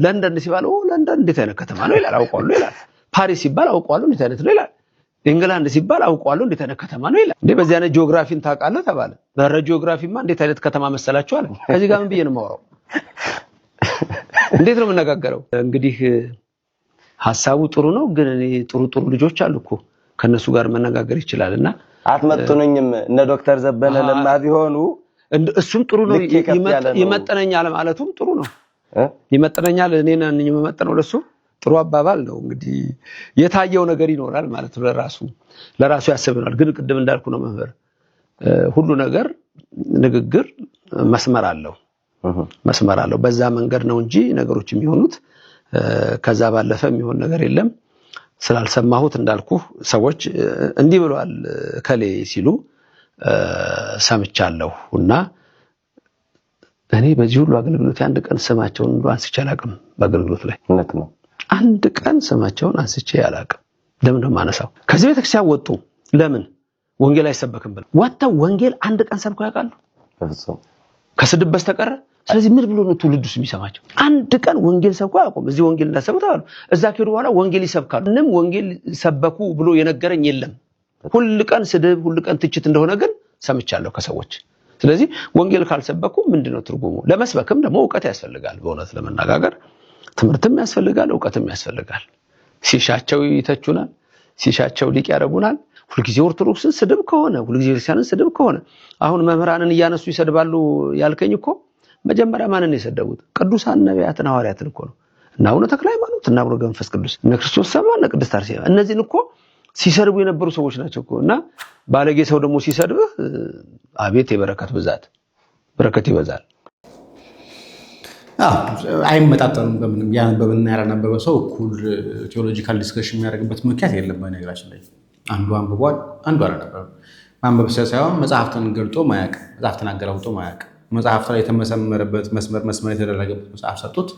ለንደን ሲባል ለንደን እንዴት አይነት ከተማ ነው ይላል፣ አውቀዋለሁ ይላል። ፓሪስ ሲባል አውቀዋለሁ እንዴት አይነት ነው ይላል። ኢንግላንድ ሲባል አውቀዋለሁ እንዴት አይነት ከተማ ነው ይላል። እንዴ በዚህ አይነት ጂኦግራፊን ታውቃለህ ተባለ። ጂኦግራፊማ እንዴት አይነት ከተማ መሰላችሁ አለ። ከዚህ ጋር ምን ብዬ ነው የማወራው? እንዴት ነው የምነጋገረው? እንግዲህ ሐሳቡ ጥሩ ነው፣ ግን እኔ ጥሩ ልጆች አሉ እኮ ከነሱ ጋር መነጋገር ይችላልና አትመጥኑኝም። እነ ዶክተር ዘበነ ለማ ቢሆኑ እሱም ጥሩ ነው። ይመጥነኛል ማለቱም ጥሩ ነው። ይመጥነኛል እኔ ነኝ የምመጥነው ለሱ ጥሩ አባባል ነው። እንግዲህ የታየው ነገር ይኖራል ማለት ነው። ለራሱ ያሰብናል። ግን ቅድም እንዳልኩ ነው መምህር፣ ሁሉ ነገር ንግግር መስመር አለው። በዛ መንገድ ነው እንጂ ነገሮች የሚሆኑት ከዛ ባለፈ የሚሆን ነገር የለም። ስላልሰማሁት እንዳልኩ ሰዎች እንዲህ ብለዋል ከሌ ሲሉ ሰምቻለሁ እና እኔ በዚህ ሁሉ አገልግሎት አንድ ቀን ስማቸውን አንስቼ አላውቅም። በአገልግሎት ላይ እውነት ነው አንድ ቀን ስማቸውን አንስቼ አላውቅም። ለምን ነው የማነሳው? ከዚህ ቤተክርስቲያን ወጡ፣ ለምን ወንጌል አይሰበክም ብለው ወጥተው ወንጌል አንድ ቀን ሰብከው ያውቃሉ? ከስድብ በስተቀር ስለዚህ ምን ብሎ ነው ትውልዱስ የሚሰማቸው? አንድ ቀን ወንጌል ሰብኮ ያቆም እዚህ ወንጌል እንዳሰብታሉ እዛ ከሄዱ በኋላ ወንጌል ይሰብካሉ። ምንም ወንጌል ሰበኩ ብሎ የነገረኝ የለም። ሁሉ ቀን ስድብ፣ ሁሉ ቀን ትችት እንደሆነ ግን ሰምቻለሁ ከሰዎች። ስለዚህ ወንጌል ካልሰበኩ ምንድነው ትርጉሙ? ለመስበክም ደግሞ ዕውቀት ያስፈልጋል። በእውነት ለመናገር ትምህርትም ያስፈልጋል፣ ዕውቀትም ያስፈልጋል። ሲሻቸው ይተቹናል፣ ሲሻቸው ሊቅ ያደርጉናል። ሁልጊዜ ኦርቶዶክስን ስድብ ከሆነ ሁልጊዜ ክርስቲያንን ስድብ ከሆነ አሁን መምህራንን እያነሱ ይሰድባሉ ያልከኝ እኮ መጀመሪያ ማንን የሰደቡት? ቅዱሳን ነቢያትን ሐዋርያትን እኮ ነው። እና አቡነ ተክለ ሃይማኖት እና አቡነ መንፈስ ቅዱስ እነ ክርስቶስ ሰምራ እና ቅድስት አርሴማ እነዚህን እኮ ሲሰድቡ የነበሩ ሰዎች ናቸው እኮ። እና ባለጌ ሰው ደግሞ ሲሰድብህ አቤት የበረከት ብዛት፣ በረከት ይበዛል። አይመጣጠኑም። በምንም ያነበበና ያላነበበ ሰው እኩል ቴዎሎጂካል ዲስከሽን የሚያደርግበት ምክንያት የለም። በነገራችን ላይ አንዱ አንብቧል፣ አንዱ አላነበበም። ማንበብ ሳይሆን መጽሐፍትን ገልጦ ማያቅ፣ መጽሐፍትን አገላብጦ ማያቅ፣ መጽሐፍት ላይ የተመሰመረበት መስመር የተደረገበት መጽሐፍ ሰጡት፣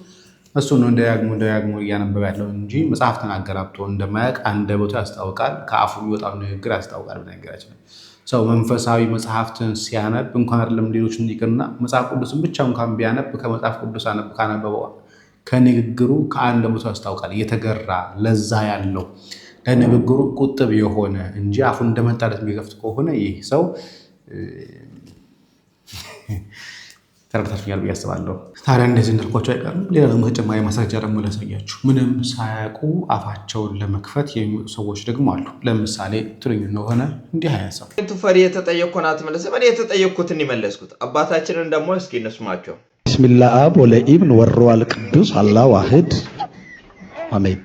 እሱ ነው ደጋግሞ እያነበበ ያለው እንጂ መጽሐፍትን አገላብጦ እንደማያቅ አንደበቱ ያስታውቃል፣ ከአፉ የሚወጣው ንግግር ያስታውቃል። በነገራችን ላይ ሰው መንፈሳዊ መጽሐፍትን ሲያነብ እንኳን አይደለም ሌሎችን ይቅርና መጽሐፍ ቅዱስን ብቻ እንኳን ቢያነብ ከመጽሐፍ ቅዱስ ካነበበው ከንግግሩ ከአንደበቱ ያስታውቃል። እየተገራ ለዛ ያለው ለንግግሩ ቁጥብ የሆነ እንጂ አፉን እንደመጣለት የሚገፍት ከሆነ ይህ ሰው ተረድታችኋል ብዬ አስባለሁ። ታዲያ እንደዚህ እንዳልኳቸው አይቀርም። ሌላ ደግሞ ተጨማሪ ማስረጃ ደግሞ ላሳያችሁ። ምንም ሳያውቁ አፋቸውን ለመክፈት የሚወጡ ሰዎች ደግሞ አሉ። ለምሳሌ ትሉኝ እንደሆነ እንዲህ አይነት ሰው ፈሪ የተጠየቅኩን አትመለስም። እኔ የተጠየቅኩትን ይመለስኩት። አባታችንን ደግሞ እስኪ እንስማቸው። ቢስሚላህ አብ ወለኢብን ወሩል ቅዱስ አላህ ዋህድ አሜን።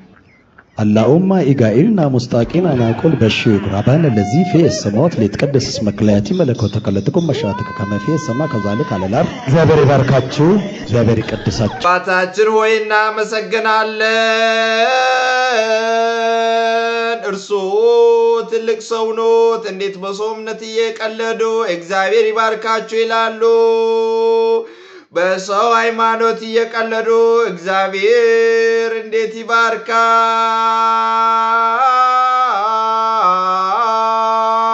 اللهم إجائلنا مستقيم أنا أقول بشير ربنا الذي في السماوات ليتقدس اسمك ليأتي ملكوتك لتكن مشيئتك كما في السماء كذلك على الأرض እግዚአብሔር ይባርካችሁ፣ እግዚአብሔር ይቀድሳችሁ። አባታችን ሆይ እናመሰግናለን። እርሱ ትልቅ ሰው ኖት። እንዴት በሰውነት እየቀለዱ እግዚአብሔር ይባርካችሁ ይላሉ። በሰው ሃይማኖት እየቀለዱ እግዚአብሔር እንዴት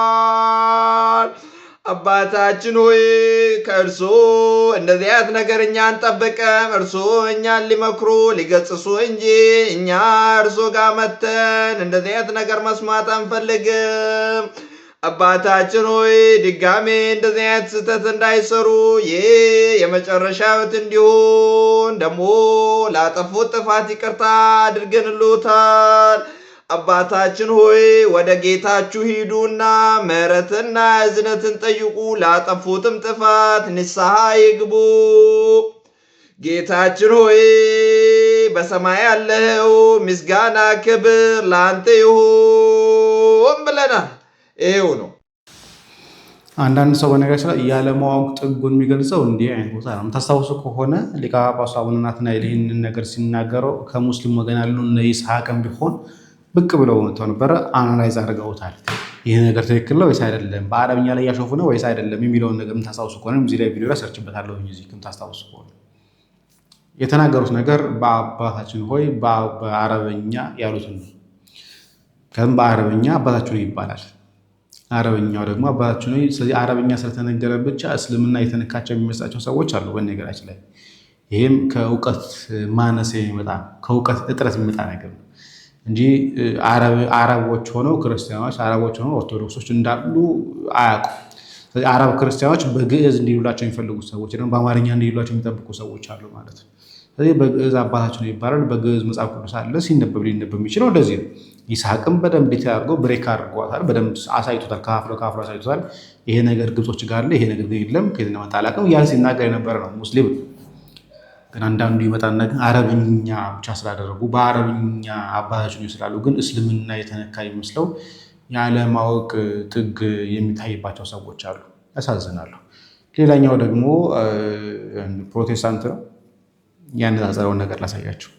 ይባርካል። አባታችን ሆይ ከእርሱ እንደዚህ አይነት ነገር እኛ አንጠብቅም። እርሱ እኛን ሊመክሩ ሊገጽሱ እንጂ እኛ እርሱ ጋር መተን እንደዚህ አይነት ነገር መስማት አንፈልግም። አባታችን ሆይ ድጋሜ እንደዚህ አይነት ስህተት እንዳይሰሩ ይህ የመጨረሻ ሕይወት እንዲሆን ደግሞ ላጠፉት ጥፋት ይቅርታ አድርገንልዎታል። አባታችን ሆይ ወደ ጌታችሁ ሂዱና ምሕረትና እዝነትን ጠይቁ፣ ላጠፉትም ጥፋት ንስሐ ይግቡ። ጌታችን ሆይ በሰማይ ያለኸው ምስጋና ክብር ለአንተ ይሁን ብለናል። ይሄው ነው። አንዳንድ ሰው በነገራችን ላይ ያለማወቅ ጥጉን የሚገልጸው እንዲህ አይነት ቦታ ነው። ታስታውሱ ከሆነ ሊቀ ጳጳሱ አቡነ ናትናኤል ይህንን ነገር ሲናገረው ከሙስሊም ወገን ያሉ እነ ይስሐቅም ቢሆን ብቅ ብለው መጥተው ነበረ፣ አናላይዝ አድርገውታል። ይህ ነገር ትክክል ነው ወይስ አይደለም፣ በአረብኛ ላይ ያሾፉ ነው ወይስ አይደለም የሚለውን ነገር ታስታውሱ ከሆነ እዚህ ላይ ቪዲዮ ላይ ሰርችበታለሁ። እዚህ ታስታውሱ ከሆነ የተናገሩት ነገር በአባታችን ሆይ በአረበኛ ያሉትን ነው። ከም በአረበኛ አባታችን ይባላል፣ አረበኛው ደግሞ አባታችን ሆይ። ስለዚህ አረበኛ ስለተነገረ ብቻ እስልምና የተነካቸው የሚመስላቸው ሰዎች አሉ በነገራችን ላይ። ይህም ከእውቀት ማነስ የሚመጣ ከእውቀት እጥረት የሚመጣ ነገር ነው እንጂ አረቦች ሆነው ክርስቲያኖች፣ አረቦች ሆነው ኦርቶዶክሶች እንዳሉ አያውቁም። አረብ ክርስቲያኖች በግዕዝ እንዲሉላቸው የሚፈልጉ ሰዎች ደግሞ በአማርኛ እንዲሉላቸው የሚጠብቁ ሰዎች አሉ ማለት ነው። ስለዚህ በግዕዝ አባታችን ይባላል፣ በግዕዝ መጽሐፍ ቅዱስ አለ፣ ሲነበብ ሊነበብ የሚችለው እንደዚህ ነው። ይስሐቅም በደንብ ዲቴል አድርጎ ብሬክ አድርጓታል፣ በደንብ አሳይቶታል፣ ከፍሎ አሳይቶታል። ይሄ ነገር ግብጾች ጋር አለ፣ ይሄ ነገር ግን የለም፣ ከየት እንደመጣ አላውቅም ያን ሲናገር የነበረ ነው ሙስሊም። ግን አንዳንዱ ይመጣና ግን አረብኛ ብቻ ስላደረጉ በአረብኛ አባታችን ስላሉ ግን እስልምና የተነካ ይመስለው ያለማወቅ ጥግ የሚታይባቸው ሰዎች አሉ። ያሳዝናሉ። ሌላኛው ደግሞ ፕሮቴስታንት ነው። ያነጻጸረውን ነገር ላሳያችሁ።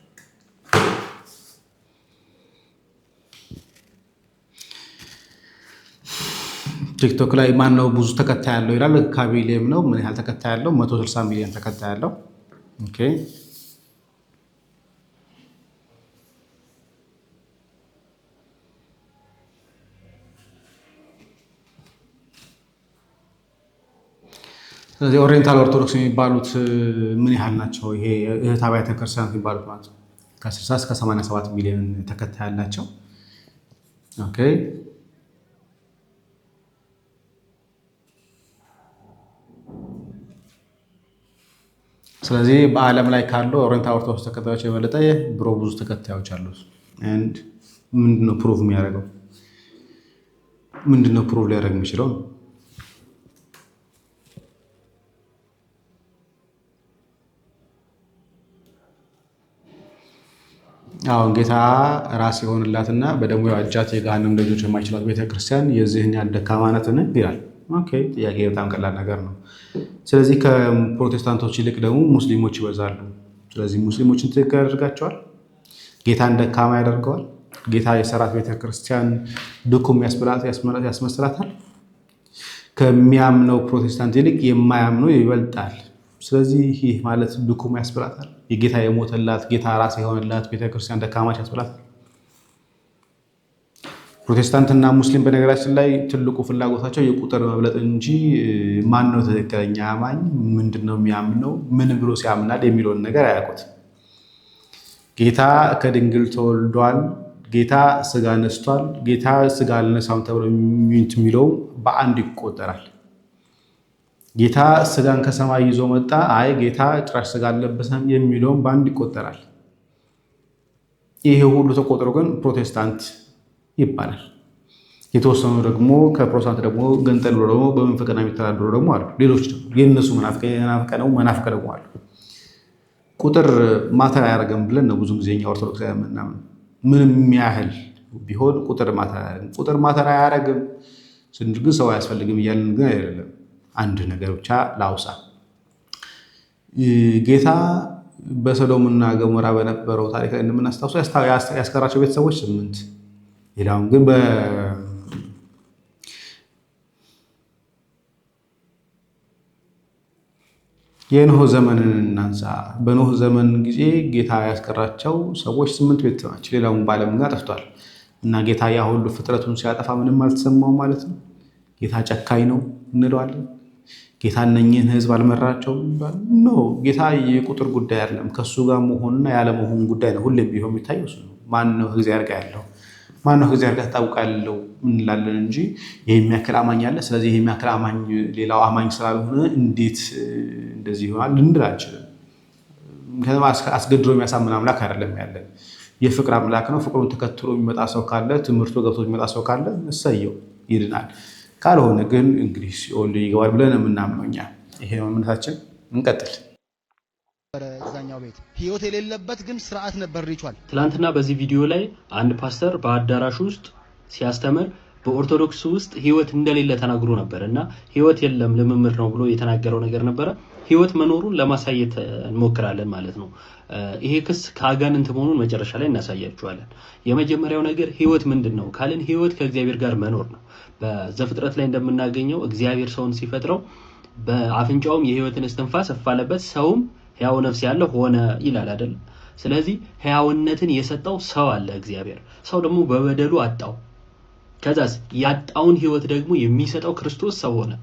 ቲክቶክ ላይ ማን ነው ብዙ ተከታይ ያለው ይላል። ካቢሌም ነው። ምን ያህል ተከታይ ያለው? 160 ሚሊዮን ተከታይ ያለው። ኦኬ ስለዚህ ኦሪየንታል ኦርቶዶክስ የሚባሉት ምን ያህል ናቸው? ይሄ እህት አብያተ ክርስቲያናት የሚባሉት ማለት ነው ከ60 እስከ 87 ሚሊዮን ተከታይ ያላቸው። ኦኬ ስለዚህ በዓለም ላይ ካለው ኦሪየንታል ኦርቶዶክስ ተከታዮች የበለጠ ብሮ ብዙ ተከታዮች አሉት። and ምንድነው ፕሩቭ የሚያደርገው? ምንድነው ፕሩቭ ሊያደርግ የሚችለው? አሁን ጌታ ራስ የሆነላትና በደሙ ያዋጃት የገሃነም ደጆች የማይችሏት ቤተክርስቲያን የዚህን ያህል ደካማ ናትን ይላል። ኦኬ ጥያቄ በጣም ቀላል ነገር ነው። ስለዚህ ከፕሮቴስታንቶች ይልቅ ደግሞ ሙስሊሞች ይበዛሉ። ስለዚህ ሙስሊሞችን ትክክል ያደርጋቸዋል? ጌታን ደካማ ያደርገዋል? ጌታ የሰራት ቤተክርስቲያን ድኩም ያስመስላታል? ከሚያምነው ፕሮቴስታንት ይልቅ የማያምነው ይበልጣል። ስለዚህ ይህ ማለት ድኩም ያስብላታል? የጌታ የሞተላት ጌታ ራስ የሆነላት ቤተክርስቲያን ደካማች ያስብላታል? ፕሮቴስታንትና ሙስሊም በነገራችን ላይ ትልቁ ፍላጎታቸው የቁጥር መብለጥ እንጂ ማን ነው ትክክለኛ አማኝ፣ ምንድነው የሚያምነው፣ ምን ብሎ ሲያምናል የሚለውን ነገር አያውቁት። ጌታ ከድንግል ተወልዷል፣ ጌታ ስጋ ነስቷል፣ ጌታ ስጋ አልነሳም ተብሎ የሚለው በአንድ ይቆጠራል። ጌታ ስጋን ከሰማይ ይዞ መጣ፣ አይ ጌታ ጭራሽ ስጋ አልለበሰም የሚለውም በአንድ ይቆጠራል። ይሄ ሁሉ ተቆጥሮ ግን ፕሮቴስታንት ይባላል። የተወሰኑ ደግሞ ከፕሮቴስታንት ደግሞ ገንጠል ብሎ ደግሞ በመንፈቅና የሚተዳደሩ ደግሞ አሉ። ሌሎች ደግሞ የእነሱ መናፍቅ ደግሞ አሉ። ቁጥር ማተር አያደርግም ብለን ነው ብዙ ጊዜ እኛ ኦርቶዶክስ የምናምን። ምንም ያህል ቢሆን ቁጥር ማተር አያደርግም ስንል ግን ሰው አያስፈልግም እያልን ግን አይደለም። አንድ ነገር ብቻ ላውሳ። ጌታ በሰዶምና ገሞራ በነበረው ታሪክ ላይ እንደምናስታውሰው ያስቀራቸው ቤተሰቦች 8። ሌላውን ግን የኖህ ዘመንን እናንሳ። በኖህ ዘመን ጊዜ ጌታ ያስቀራቸው ሰዎች 8 ቤተሰብ ናቸው። ሌላውን በዓለም ጋር ጠፍቷል እና ጌታ ያ ሁሉ ፍጥረቱን ሲያጠፋ ምንም አልተሰማው ማለት ነው። ጌታ ጨካኝ ነው እንለዋለን። ጌታ እነኝህን ህዝብ አልመራቸውም ኖ። ጌታ የቁጥር ጉዳይ አይደለም፣ ከሱ ጋር መሆንና ያለመሆን ጉዳይ ነው። ሁሌም ቢሆን የሚታየው እሱ ነው። ማን ነው እግዚአብሔር ጋር ያለው? ማን ነው እግዚአብሔር ጋር ታውቃለህ እንላለን እንጂ ይሄ የሚያክል አማኝ አለ፣ ስለዚህ ይሄ የሚያክል አማኝ ሌላው አማኝ ስላልሆነ እንዴት እንደዚህ ይሆናል ልንል አንችልም። ምክንያቱም አስገድዶ የሚያሳምን አምላክ አይደለም ያለን፣ የፍቅር አምላክ ነው። ፍቅሩን ተከትሎ የሚመጣ ሰው ካለ፣ ትምህርቱ ገብቶ የሚመጣ ሰው ካለ እሰየው ይድናል። ካልሆነ ግን እንግዲህ ሲኦል ይገባል ብለን የምናምነው እኛ። ይሄ ነው እምነታችን። እንቀጥል። እዛኛው ቤት ህይወት የሌለበት ግን ስርዓት ነበር ሪቹዋል። ትላንትና በዚህ ቪዲዮ ላይ አንድ ፓስተር በአዳራሽ ውስጥ ሲያስተምር በኦርቶዶክስ ውስጥ ህይወት እንደሌለ ተናግሮ ነበር እና ህይወት የለም ልምምድ ነው ብሎ የተናገረው ነገር ነበረ። ህይወት መኖሩን ለማሳየት እንሞክራለን ማለት ነው። ይሄ ክስ ከአጋንንት መሆኑን መጨረሻ ላይ እናሳያችኋለን። የመጀመሪያው ነገር ህይወት ምንድነው ካልን ህይወት ከእግዚአብሔር ጋር መኖር ነው። በዘፍጥረት ላይ እንደምናገኘው እግዚአብሔር ሰውን ሲፈጥረው በአፍንጫውም የህይወትን እስትንፋስ አፋለበት፣ ሰውም ሕያው ነፍስ ያለው ሆነ ይላል አይደል? ስለዚህ ሕያውነትን የሰጠው ሰው አለ እግዚአብሔር። ሰው ደግሞ በበደሉ አጣው። ከዛስ ያጣውን ህይወት ደግሞ የሚሰጠው ክርስቶስ ሰው ሆነ።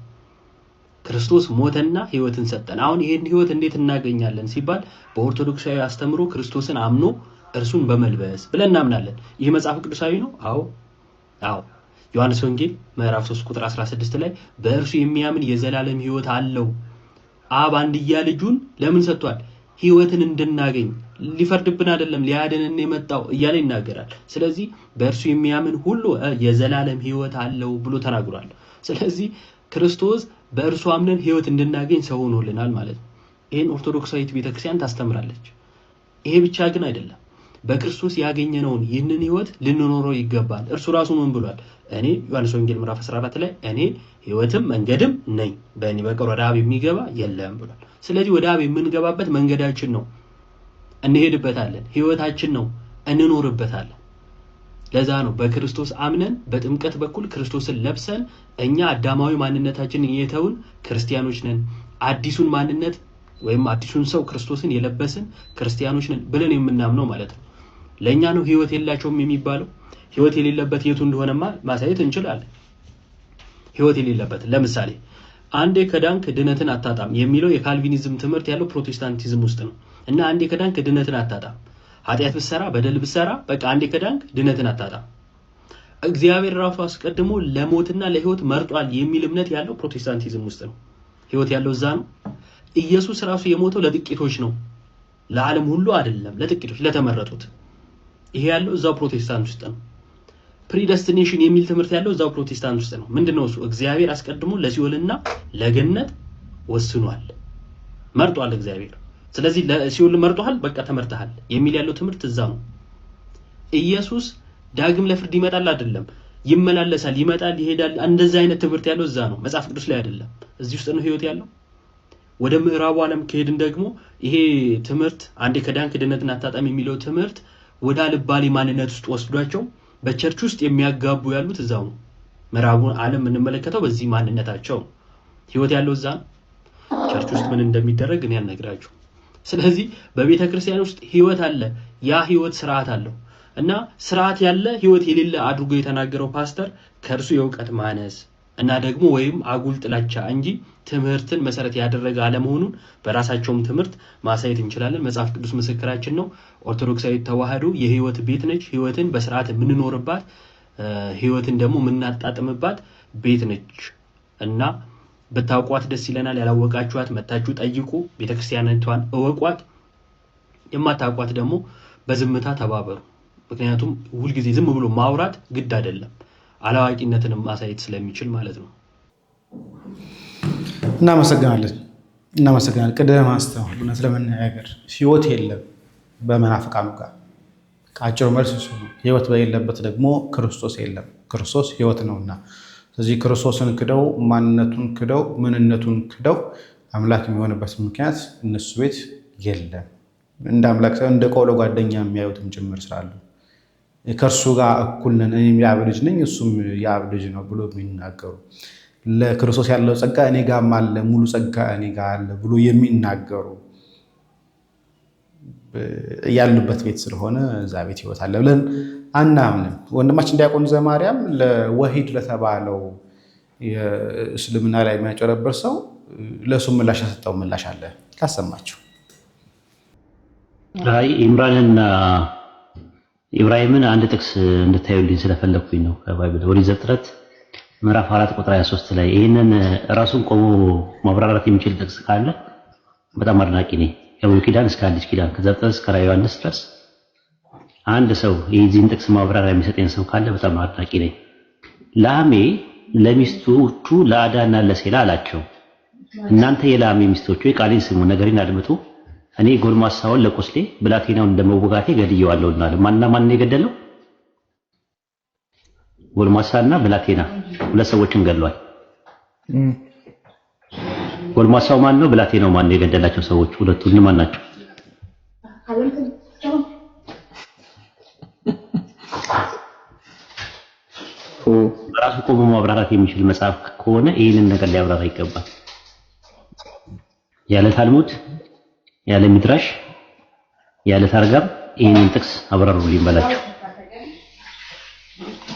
ክርስቶስ ሞተና ህይወትን ሰጠን። አሁን ይሄን ህይወት እንዴት እናገኛለን ሲባል በኦርቶዶክሳዊ አስተምሮ ክርስቶስን አምኖ እርሱን በመልበስ ብለን እናምናለን። ይህ መጽሐፍ ቅዱሳዊ ነው? አዎ። ዮሐንስ ወንጌል ምዕራፍ 3 ቁጥር 16 ላይ በእርሱ የሚያምን የዘላለም ህይወት አለው። አብ አንድያ ልጁን ለምን ሰጥቷል? ህይወትን እንድናገኝ፣ ሊፈርድብን አይደለም ሊያድነን የመጣው እያለ ይናገራል። ስለዚህ በእርሱ የሚያምን ሁሉ የዘላለም ህይወት አለው ብሎ ተናግሯል። ስለዚህ ክርስቶስ በእርሱ አምነን ህይወት እንድናገኝ ሰው ሆኖልናል ማለት ነው። ይሄን ኦርቶዶክሳዊት ቤተክርስቲያን ታስተምራለች። ይሄ ብቻ ግን አይደለም። በክርስቶስ ያገኘነውን ይህንን ህይወት ልንኖረው ይገባል። እርሱ ራሱ ምን ብሏል? እኔ ዮሐንስ ወንጌል ምዕራፍ 14 ላይ እኔ ህይወትም መንገድም ነኝ፣ በእኔ በቀር ወደ አብ የሚገባ የለም ብሏል። ስለዚህ ወደ አብ የምንገባበት መንገዳችን ነው፣ እንሄድበታለን። ህይወታችን ነው፣ እንኖርበታለን። ለዛ ነው በክርስቶስ አምነን በጥምቀት በኩል ክርስቶስን ለብሰን እኛ አዳማዊ ማንነታችንን የተውን ክርስቲያኖች ነን፣ አዲሱን ማንነት ወይም አዲሱን ሰው ክርስቶስን የለበስን ክርስቲያኖች ነን ብለን የምናምነው ማለት ነው። ለኛ ነው ህይወት የላቸውም የሚባለው። ህይወት የሌለበት የቱ እንደሆነማ ማሳየት እንችላለን። ህይወት የሌለበት ለምሳሌ አንዴ ከዳንክ ድነትን አታጣም የሚለው የካልቪኒዝም ትምህርት ያለው ፕሮቴስታንቲዝም ውስጥ ነው። እና አንዴ ከዳንክ ድነትን አታጣም፣ ኃጢአት ብትሰራ በደል ብትሰራ በቃ አንዴ ከዳንክ ድነትን አታጣም። እግዚአብሔር ራሱ አስቀድሞ ለሞትና ለህይወት መርጧል የሚል እምነት ያለው ፕሮቴስታንቲዝም ውስጥ ነው። ህይወት ያለው እዛ ነው። ኢየሱስ ራሱ የሞተው ለጥቂቶች ነው፣ ለዓለም ሁሉ አይደለም፣ ለጥቂቶች ለተመረጡት። ይሄ ያለው እዛው ፕሮቴስታንት ውስጥ ነው። ፕሪደስቲኔሽን የሚል ትምህርት ያለው እዛው ፕሮቴስታንት ውስጥ ነው። ምንድነው እሱ? እግዚአብሔር አስቀድሞ ለሲኦልና ለገነት ወስኗል፣ መርጧል እግዚአብሔር። ስለዚህ ለሲኦል መርጧል፣ በቃ ተመርጠሃል የሚል ያለው ትምህርት እዛ ነው። ኢየሱስ ዳግም ለፍርድ ይመጣል አይደለም፣ ይመላለሳል፣ ይመጣል፣ ይሄዳል። እንደዛ አይነት ትምህርት ያለው እዛ ነው፣ መጽሐፍ ቅዱስ ላይ አይደለም። እዚህ ውስጥ ነው ህይወት ያለው። ወደ ምዕራቡ ዓለም ከሄድን ደግሞ ይሄ ትምህርት አንዴ ከዳንክ ድነትን አታጣም የሚለው ትምህርት ወደ አልባሌ ማንነት ውስጥ ወስዷቸው በቸርች ውስጥ የሚያጋቡ ያሉት እዛው ነው። ምዕራቡን ዓለም የምንመለከተው በዚህ ማንነታቸው ህይወት ያለው እዛ ነው። ቸርች ውስጥ ምን እንደሚደረግ እኔ አልነግራችሁ። ስለዚህ በቤተ ክርስቲያን ውስጥ ህይወት አለ። ያ ህይወት ስርዓት አለው እና ስርዓት ያለ ህይወት የሌለ አድርጎ የተናገረው ፓስተር ከእርሱ የእውቀት ማነስ እና ደግሞ ወይም አጉል ጥላቻ እንጂ ትምህርትን መሰረት ያደረገ አለመሆኑን በራሳቸውም ትምህርት ማሳየት እንችላለን። መጽሐፍ ቅዱስ ምስክራችን ነው። ኦርቶዶክሳዊ ተዋህዶ የህይወት ቤት ነች። ህይወትን በስርዓት የምንኖርባት፣ ህይወትን ደግሞ የምናጣጥምባት ቤት ነች እና ብታውቋት ደስ ይለናል። ያላወቃችኋት መታችሁ ጠይቁ፣ ቤተክርስቲያናቷን እወቋት። የማታውቋት ደግሞ በዝምታ ተባበሩ። ምክንያቱም ሁልጊዜ ዝም ብሎ ማውራት ግድ አይደለም፣ አላዋቂነትንም ማሳየት ስለሚችል ማለት ነው። እናመሰግናለን። ቅድም አንስተዋል። እውነት ለመናገር ህይወት የለም በመናፍቃኑ ጋር። ከአጭሩ መልስ እሱ ነው። ህይወት በሌለበት ደግሞ ክርስቶስ የለም። ክርስቶስ ህይወት ነውና፣ ስለዚህ ክርስቶስን ክደው ማንነቱን ክደው ምንነቱን ክደው አምላክ የሚሆንበት ምክንያት እነሱ ቤት የለም። እንደ አምላክ ሳይሆን እንደ ቆሎ ጓደኛ የሚያዩትም ጭምር ስላሉ ከእርሱ ጋር እኩል ነን፣ እኔም የአብ ልጅ ነኝ እሱም የአብ ልጅ ነው ብሎ የሚናገሩ፣ ለክርስቶስ ያለው ጸጋ እኔ ጋርም አለ፣ ሙሉ ጸጋ እኔ ጋር አለ ብሎ የሚናገሩ ያሉበት ቤት ስለሆነ እዛ ቤት ህይወት አለ ብለን አናምንም። ወንድማችን ዲያቆን ዘማርያም ለወሂድ ለተባለው የእስልምና ላይ የሚያጨረብር ሰው ለእሱ ምላሽ የሰጠው ምላሽ አለ፣ ካሰማችሁ። አይ ኢምራንና ኢብራሂምን አንድ ጥቅስ እንድታዩልኝ ስለፈለኩኝ ነው። ከባይብል ኦሪት ዘፍጥረት ምዕራፍ 4 ቁጥር 23 ላይ ይህንን ራሱን ቆሞ ማብራራት የሚችል ጥቅስ ካለ በጣም አድናቂ ነኝ። ከብሉይ ኪዳን እስከ አዲስ ኪዳን ከዘፍጥረት እስከ ራዕየ ዮሐንስ ድረስ አንድ ሰው የዚህን ጥቅስ ማብራሪያ የሚሰጠኝ ሰው ካለ በጣም አድናቂ ነኝ። ላሜ ለሚስቶቹ ለአዳና ለሴላ አላቸው፣ እናንተ የላሜ ሚስቶች ሆይ ቃሌን ስሙ፣ ነገሬን አድምጡ። እኔ ጎልማሳውን ለቆስሌ ብላቴናውን እንደመወጋቴ ገድየዋለሁና። ማንና ማንን የገደለው? ጎልማሳና ብላቴና ሁለት ሰዎችን ገድሏል። ጎልማሳው ማን ነው? ብላቴናው ማን ነው? የገደላቸው ሰዎች ሁለቱ እነማን ናቸው? ራሱ ቆሞ ማብራራት የሚችል መጽሐፍ ከሆነ ይህንን ነገር ሊያብራራ ይገባል። ያለ ታልሙድ ያለ ሚድራሽ ያለ ታርጋም ይህንን ጥቅስ አብራሩልኝ በላቸው።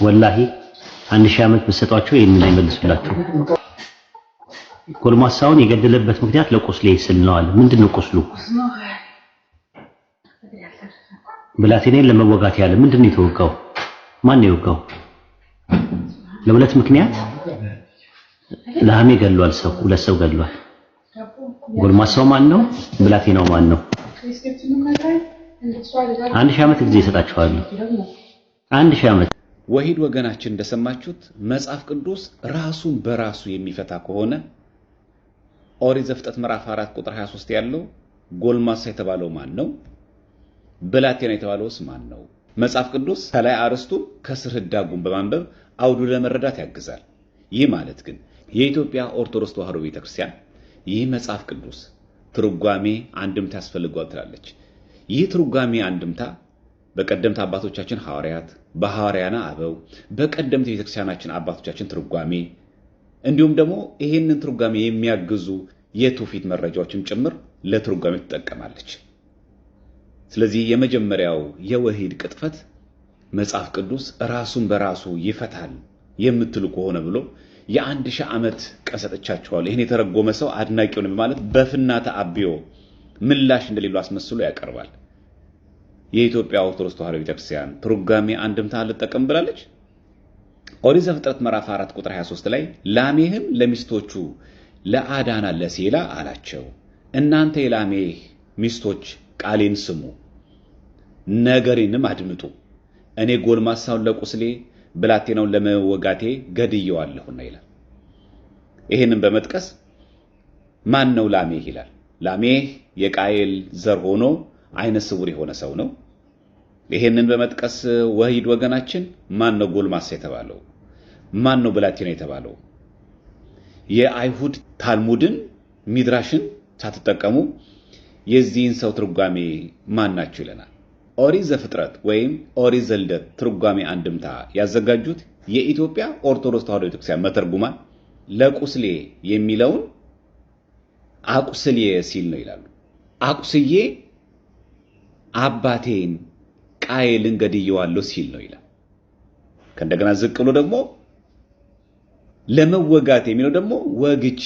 ወላሂ 1000 ዓመት በሰጧቸው ይህንን አይመልሱላችሁ። ጎልማሳውን የገደለበት ምክንያት ለቆስሌ ስል ነው አለ። ምንድነው ቆስሉ? ብላቴናን ለመወጋት ያለ ምንድነው የተወጋው? ማን ነው የወጋው? ለሁለት ምክንያት ላሜ ገድሏል። ሰው ሁለት ሰው ገድሏል። ጎልማሳው ማን ነው? ብላቴናው ማን ነው? 1000 ዓመት ጊዜ ይሰጣችኋል። 1000 ዓመት። ወሂድ ወገናችን እንደሰማችሁት መጽሐፍ ቅዱስ ራሱን በራሱ የሚፈታ ከሆነ ኦሪት ዘፍጥረት ምዕራፍ 4 ቁጥር 23 ያለው ጎልማሳ የተባለው ማን ነው? ብላቴና የተባለውስ ማን ነው? መጽሐፍ ቅዱስ ከላይ አርስቱን ከስር ህዳጉን በማንበብ አውዱ ለመረዳት ያግዛል። ይህ ማለት ግን የኢትዮጵያ ኦርቶዶክስ ተዋሕዶ ቤተክርስቲያን ይህ መጽሐፍ ቅዱስ ትርጓሜ አንድምታ ያስፈልገዋል ትላለች። ይህ ትርጓሜ አንድምታ በቀደምት አባቶቻችን ሐዋርያት፣ በሐዋርያና አበው፣ በቀደምት ቤተክርስቲያናችን አባቶቻችን ትርጓሜ እንዲሁም ደግሞ ይሄንን ትርጓሜ የሚያግዙ የትውፊት መረጃዎችም ጭምር ለትርጓሜ ትጠቀማለች። ስለዚህ የመጀመሪያው የወሂድ ቅጥፈት መጽሐፍ ቅዱስ ራሱን በራሱ ይፈታል የምትሉ ከሆነ ብሎ የ1000 ዓመት ቀን ሰጥቻችኋለሁ። ይሄን የተረጎመ ሰው አድናቂው ነው ማለት በፍና ተአብዮ ምላሽ እንደሌለው አስመስሎ ያቀርባል። የኢትዮጵያ ኦርቶዶክስ ተዋሕዶ ቤተክርስቲያን ትርጓሜ አንድምታ ልጠቀም ብላለች። ኦሪት ዘፍጥረት ምዕራፍ 4 ቁጥር 23 ላይ ላሜህም ለሚስቶቹ ለአዳና ለሴላ አላቸው፣ እናንተ የላሜህ ሚስቶች ቃሌን ስሙ፣ ነገሬንም አድምጡ። እኔ ጎልማሳውን ለቁስሌ ብላቴናውን ለመወጋቴ ገድየዋለሁና ይላል። ይሄንን በመጥቀስ ማን ነው ላሜህ ይላል። ላሜህ የቃየል ዘር ሆኖ አይነ ስውር የሆነ ሰው ነው። ይሄንን በመጥቀስ ወሂድ ወገናችን ማን ነው ጎልማሳ የተባለው? ማን ነው ብላቴና የተባለው? የአይሁድ ታልሙድን ሚድራሽን ሳትጠቀሙ የዚህን ሰው ትርጓሜ ማን ናቸው ይለናል። ኦሪት ዘፍጥረት ወይም ኦሪት ዘልደት ትርጓሜ አንድምታ ያዘጋጁት የኢትዮጵያ ኦርቶዶክስ ተዋሕዶ ቤተክርስቲያን መተርጉማን ለቁስሌ የሚለውን አቁስሌ ሲል ነው ይላሉ። አቁስዬ አባቴን ቃየልን ገድየዋለሁ ሲል ነው ይላል። ከእንደገና ዝቅ ብሎ ደግሞ ለመወጋት የሚለው ደግሞ ወግቼ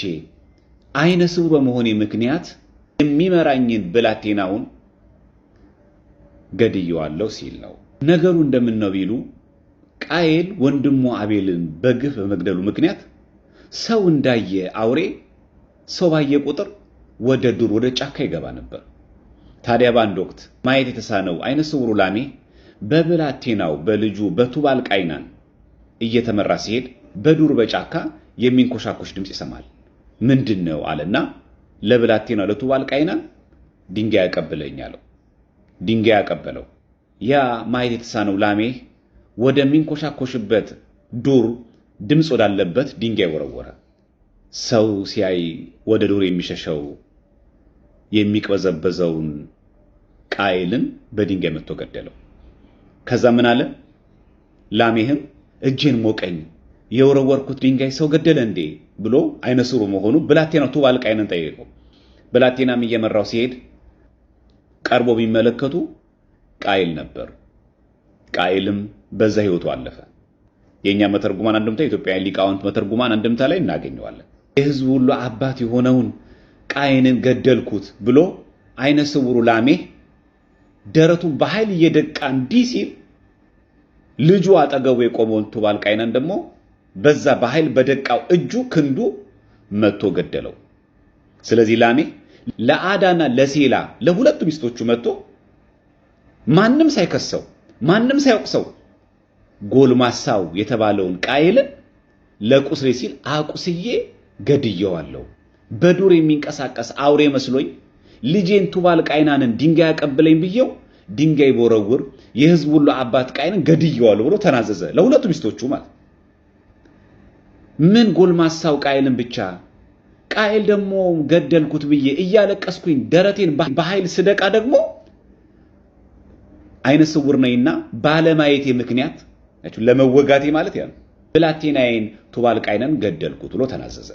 አይነ ስውር በመሆኔ ምክንያት የሚመራኝን ብላቴናውን ገድየዋለሁ ሲል ነው። ነገሩ እንደምን ነው ቢሉ ቃየል ወንድሙ አቤልን በግፍ በመግደሉ ምክንያት ሰው እንዳየ አውሬ ሰው ባየ ቁጥር ወደ ዱር ወደ ጫካ ይገባ ነበር። ታዲያ በአንድ ወቅት ማየት የተሳነው አይነ ስውሩ ላሜ በብላቴናው በልጁ በቱባል ቃይናን እየተመራ ሲሄድ በዱር በጫካ የሚንኮሻኮሽ ድምጽ ይሰማል። ምንድነው አለና ለብላቴናው ለቱባል ቃይናን ድንጋይ ያቀብለኝ አለው። ድንጋይ ያቀበለው ያ ማየት የተሳነው ላሜ ወደሚንኮሻኮሽበት ዱር ድምጽ ወዳለበት ድንጋይ ወረወረ። ሰው ሲያይ ወደ ዱር የሚሸሸው የሚቅበዘበዘውን ቃየልን በድንጋይ መጥቶ ገደለው። ከዛ ምን አለ? ላሜህም እጄን ሞቀኝ፣ የወረወርኩት ድንጋይ ሰው ገደለ እንዴ ብሎ አይነ ስውር መሆኑ ብላቴናው ቱባል ቃይናን ጠየቀው። ብላቴናም እየመራው ሲሄድ ቀርቦ ቢመለከቱ ቃየል ነበር። ቃየልም በዛ ህይወቱ አለፈ። የኛ መተርጉማን አንድምታ ኢትዮጵያውያን ሊቃውንት መተርጉማን አንድምታ ላይ እናገኘዋለን። የህዝቡ ሁሉ አባት የሆነውን ቃየንን ገደልኩት ብሎ አይነ ስውሩ ላሜህ ደረቱን በኃይል እየደቃ እንዲህ ሲል ልጁ አጠገቡ የቆመውን ቱባል ቃይናን ደግሞ በዛ በኃይል በደቃው እጁ ክንዱ መጥቶ ገደለው። ስለዚህ ላሜህ ለአዳና ለሴላ ለሁለቱ ሚስቶቹ መጥቶ ማንም ሳይከሰው ማንም ሳይወቅሰው ጎልማሳው የተባለውን ቃየልን ለቁስሌ ሲል አቁስዬ ገድየዋለሁ። በዱር የሚንቀሳቀስ አውሬ መስሎኝ ልጄን ቱባል ቃይናንን ድንጋይ ያቀብለኝ ብየው ድንጋይ ቦረውር የህዝቡ ሁሉ አባት ቃየንን ገድየዋለሁ ብሎ ተናዘዘ። ለሁለቱ ሚስቶቹ ማለት ምን ጎልማሳው ቃየልን ብቻ ቃየል ደግሞ ገደልኩት ብዬ እያለቀስኩኝ ደረቴን በኃይል ስደቃ ደግሞ አይነ ስውር ነኝና ባለማየቴ ምክንያት ለመወጋቴ ማለት ያ ብላቴናዬን ቱባል ቃይናን ገደልኩት ብሎ ተናዘዘ።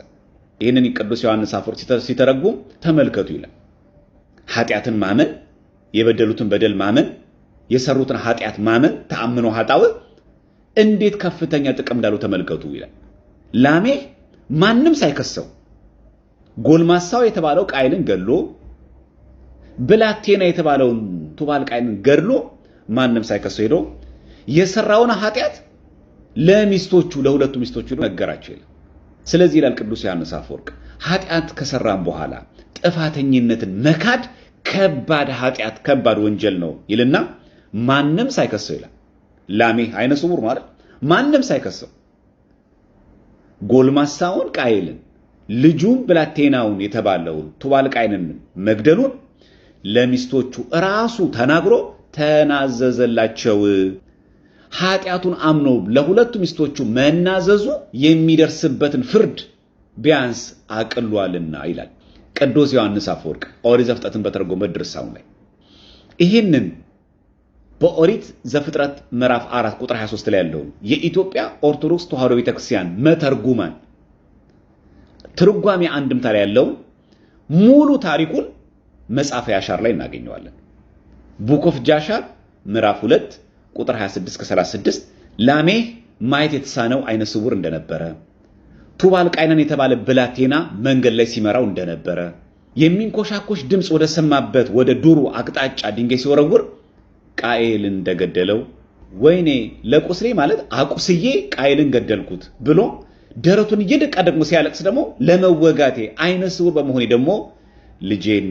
ይህንን ቅዱስ ዮሐንስ አፈወርቅ ሲተረጉም ተመልከቱ ይላል። ኃጢአትን ማመን፣ የበደሉትን በደል ማመን፣ የሰሩትን ኃጢአት ማመን ተአምኖ ኃጣው እንዴት ከፍተኛ ጥቅም እንዳለው ተመልከቱ ይላል። ላሜህ ማንም ሳይከሰው ጎልማሳው የተባለው ቃየልን ገድሎ ብላቴና የተባለውን ቱባል ቃይንን ገድሎ ማንም ሳይከሰው ሄዶ የሰራውን ኃጢአት ለሚስቶቹ ለሁለቱ ሚስቶቹ ነገራቸው ይላል። ስለዚህ ይላል ቅዱስ ዮሐንስ አፈወርቅ ኃጢአት ከሰራን በኋላ ጥፋተኝነትን መካድ ከባድ ኃጢአት ከባድ ወንጀል ነው ይልና ማንም ሳይከሰው ይላል። ላሜህ አይነ ስውር ማለት ማንም ሳይከሰው ጎልማሳውን ቃየልን ልጁም ብላቴናውን የተባለውን ቱባል ቃይንን መግደሉን ለሚስቶቹ ራሱ ተናግሮ ተናዘዘላቸው። ኃጢአቱን አምኖ ለሁለቱ ሚስቶቹ መናዘዙ የሚደርስበትን ፍርድ ቢያንስ አቅሏልና ይላል ቅዱስ ዮሐንስ አፈወርቅ ኦሪት ዘፍጥረትን በተረጎመ ድርሳኑ ላይ። ይህንን በኦሪት ዘፍጥረት ምዕራፍ 4 ቁጥር 23 ላይ ያለውን የኢትዮጵያ ኦርቶዶክስ ተዋሕዶ ቤተክርስቲያን መተርጉማን ትርጓሜ አንድምታ ላይ ያለውን ሙሉ ታሪኩን መጽሐፈ ያሻር ላይ እናገኘዋለን። ቡክ ኦፍ ጃሻር ምዕራፍ 2 ቁጥር 26 እስከ 36 ላሜህ ማየት የተሳነው አይነ ስውር እንደነበረ፣ ቱባል ቃይናን የተባለ ብላቴና መንገድ ላይ ሲመራው እንደነበረ የሚንኮሻኮሽ ድምጽ ወደ ሰማበት ወደ ዱሩ አቅጣጫ ድንጋይ ሲወረውር ቃኤልን እንደገደለው ወይኔ ለቁስሌ ማለት አቁስዬ ቃኤልን ገደልኩት ብሎ ደረቱን እየደቃ ደግሞ ሲያለቅስ ደግሞ ለመወጋቴ አይነ ስውር በመሆኔ ደግሞ ልጄን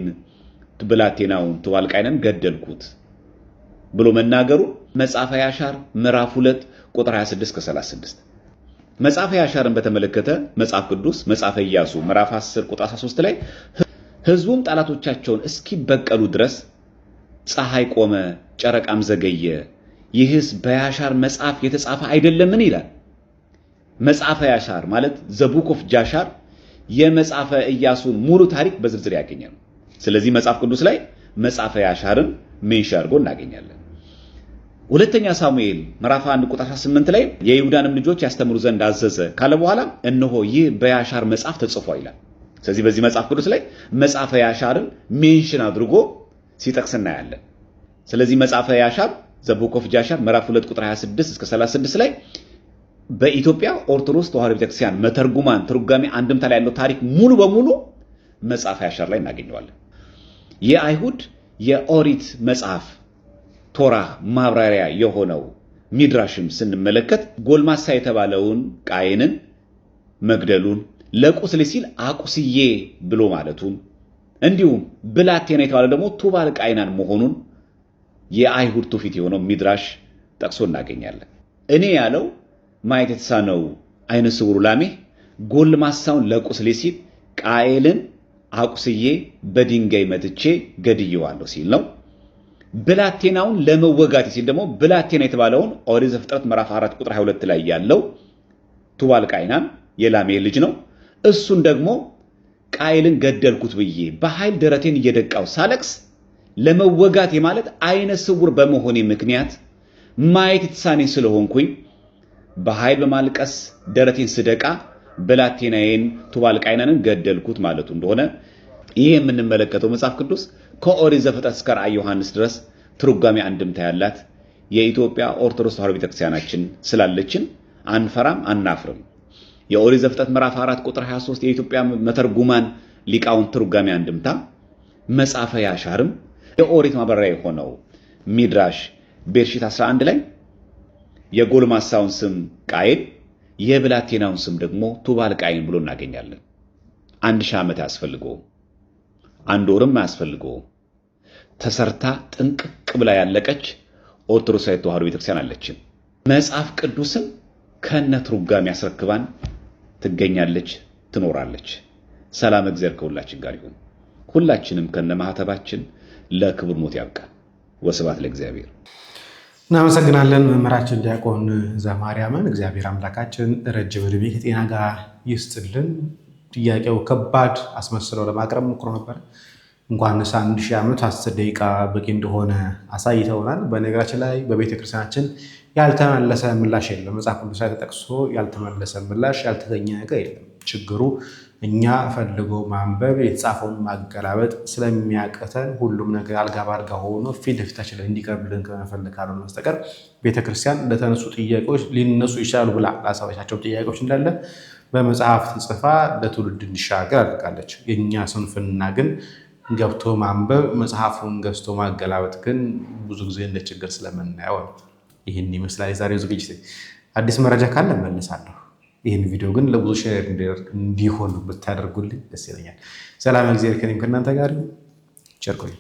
ብላቴናውን ቱባል ቃይናን ገደልኩት ብሎ መናገሩ መጽሐፈ ያሻር ምዕራፍ 2 ቁጥር 26 ከ36 መጽሐፈ ያሻርን በተመለከተ መጽሐፍ ቅዱስ መጽሐፈ ኢያሱ ምዕራፍ 10 ቁጥር 13 ላይ ህዝቡም ጠላቶቻቸውን እስኪበቀሉ ድረስ ፀሐይ ቆመ ጨረቃም ዘገየ ይህስ በያሻር መጽሐፍ የተጻፈ አይደለምን ይላል። መጽሐፈ ያሻር ማለት ዘቡክ ኦፍ ጃሻር የመጽሐፈ ኢያሱን ሙሉ ታሪክ በዝርዝር ያገኛል። ስለዚህ መጽሐፍ ቅዱስ ላይ መጽሐፈ ያሻርን ሜንሽን አድርጎ እናገኛለን። ሁለተኛ ሳሙኤል ምዕራፍ 1 ቁጥር 18 ላይ የይሁዳንም ልጆች ያስተምሩ ዘንድ አዘዘ ካለ በኋላ እነሆ ይህ በያሻር መጽሐፍ ተጽፏል ይላል። ስለዚህ በዚህ መጽሐፍ ቅዱስ ላይ መጽሐፈ ያሻርን ሜንሽን አድርጎ ሲጠቅስ እናያለን። ስለዚህ መጽሐፈ ያሻር ዘቡክ ኦፍ ጃሻር ምዕራፍ 2 ቁጥር 26 እስከ 36 ላይ በኢትዮጵያ ኦርቶዶክስ ተዋሕዶ ቤተክርስቲያን መተርጉማን ትርጓሜ አንድምታ ላይ ያለው ታሪክ ሙሉ በሙሉ መጽሐፈ ያሻር ላይ እናገኘዋለን። የአይሁድ የኦሪት መጽሐፍ ቶራ ማብራሪያ የሆነው ሚድራሽም ስንመለከት ጎልማሳ የተባለውን ቃየንን መግደሉን ለቁስል ሲል አቁስዬ ብሎ ማለቱን እንዲሁም ብላቴና የተባለ ደግሞ ቱባል ቃይናን መሆኑን የአይሁድ ትውፊት የሆነው ሚድራሽ ጠቅሶ እናገኛለን። እኔ ያለው ማየት የተሳነው አይነ ስውሩ ላሜህ ጎልማሳውን ለቁስል ሲል ቃየልን አቁስዬ በድንጋይ መትቼ ገድየዋለሁ ሲል ነው። ብላቴናውን ለመወጋት ሲል ደግሞ ብላቴና የተባለውን ኦሪት ዘፍጥረት ምዕራፍ 4 ቁጥር 22 ላይ ያለው ቱባል ቃይናን የላሜህ ልጅ ነው። እሱን ደግሞ ቃየልን ገደልኩት ብዬ በኃይል ደረቴን እየደቃው ሳለቅስ ለመወጋት ማለት አይነ ስውር በመሆኔ ምክንያት ማየት የተሳነኝ ስለሆንኩኝ በኃይል በማልቀስ ደረቴን ስደቃ ብላቴናዬን ቱባል ቃይናንን ገደልኩት ማለቱ እንደሆነ ይሄ የምንመለከተው መጽሐፍ ቅዱስ ከኦሪት ዘፍጥረት እስከ ራዕየ ዮሐንስ ድረስ ትርጓሜ አንድምታ ያላት የኢትዮጵያ ኦርቶዶክስ ተዋሕዶ ቤተክርስቲያናችን ስላለችን አንፈራም አናፍርም። የኦሪት ዘፍጥረት ምዕራፍ 4 ቁጥር 23 የኢትዮጵያ መተርጉማን ሊቃውንት ትርጓሜ አንድምታ መጽሐፈ ያሻርም የኦሪት ማብራሪያ የሆነው ሚድራሽ ቤርሺት 11 ላይ የጎልማሳውን ስም ቃየል የብላቴናውን ስም ደግሞ ቱባል ቃይን ብሎ እናገኛለን። 1000 ዓመት ያስፈልገው አንድ ወርም ያስፈልገው ተሰርታ ጥንቅቅ ብላ ያለቀች ኦርቶዶክሳዊት ተዋሕዶ ቤተክርስቲያን አለችን። መጽሐፍ ቅዱስም ከነ ትርጓሜ ያስረክባን ትገኛለች ትኖራለች። ሰላም እግዚአብሔር ከሁላችን ጋር ይሁን። ሁላችንም ከነ ማህተባችን ለክብር ሞት ያብቃን። ወስብሐት ለእግዚአብሔር። እናመሰግናለን መምህራችን ዲያቆን ዘማርያምን። እግዚአብሔር አምላካችን ረጅም ዕድሜ ከጤና ጋር ይስጥልን። ጥያቄው ከባድ አስመስለው ለማቅረብ ሞክሮ ነበር። እንኳንስ 1000 ዓመት 10 ደቂቃ በቂ እንደሆነ አሳይተውናል። በነገራችን ላይ በቤተክርስቲያናችን ያልተመለሰ ምላሽ የለም። መጽሐፍ ቅዱስ ላይ ተጠቅሶ ያልተመለሰ ምላሽ ያልተገኘ ነገር የለም። ችግሩ እኛ ፈልጎ ማንበብ የተጻፈውን ማገላበጥ ስለሚያቀተን ሁሉም ነገር አልጋ ባልጋ ሆኖ ፊት ለፊታችን ላይ እንዲቀርብልን ከመፈለግ ካልሆነ በስተቀር ቤተክርስቲያን ለተነሱ ጥያቄዎች ሊነሱ ይችላሉ ብላ ላሳበቻቸው ጥያቄዎች እንዳለ በመጽሐፍ ጽፋ ለትውልድ እንዲሻገር አድርጋለች። የኛ ስንፍና ግን ገብቶ ማንበብ መጽሐፉን ገዝቶ ማገላበጥ ግን ብዙ ጊዜ እንደ ችግር ስለምናየው ነው። ይህን ይመስላል የዛሬው ዝግጅት። አዲስ መረጃ ካለ መልሳለሁ። ይህን ቪዲዮ ግን ለብዙ ሼር እንዲሆን ብታደርጉልኝ ደስ ይለኛል። ሰላም እግዚአብሔር ከእናንተ ጋር ይሁን። ቸር ቆዩ።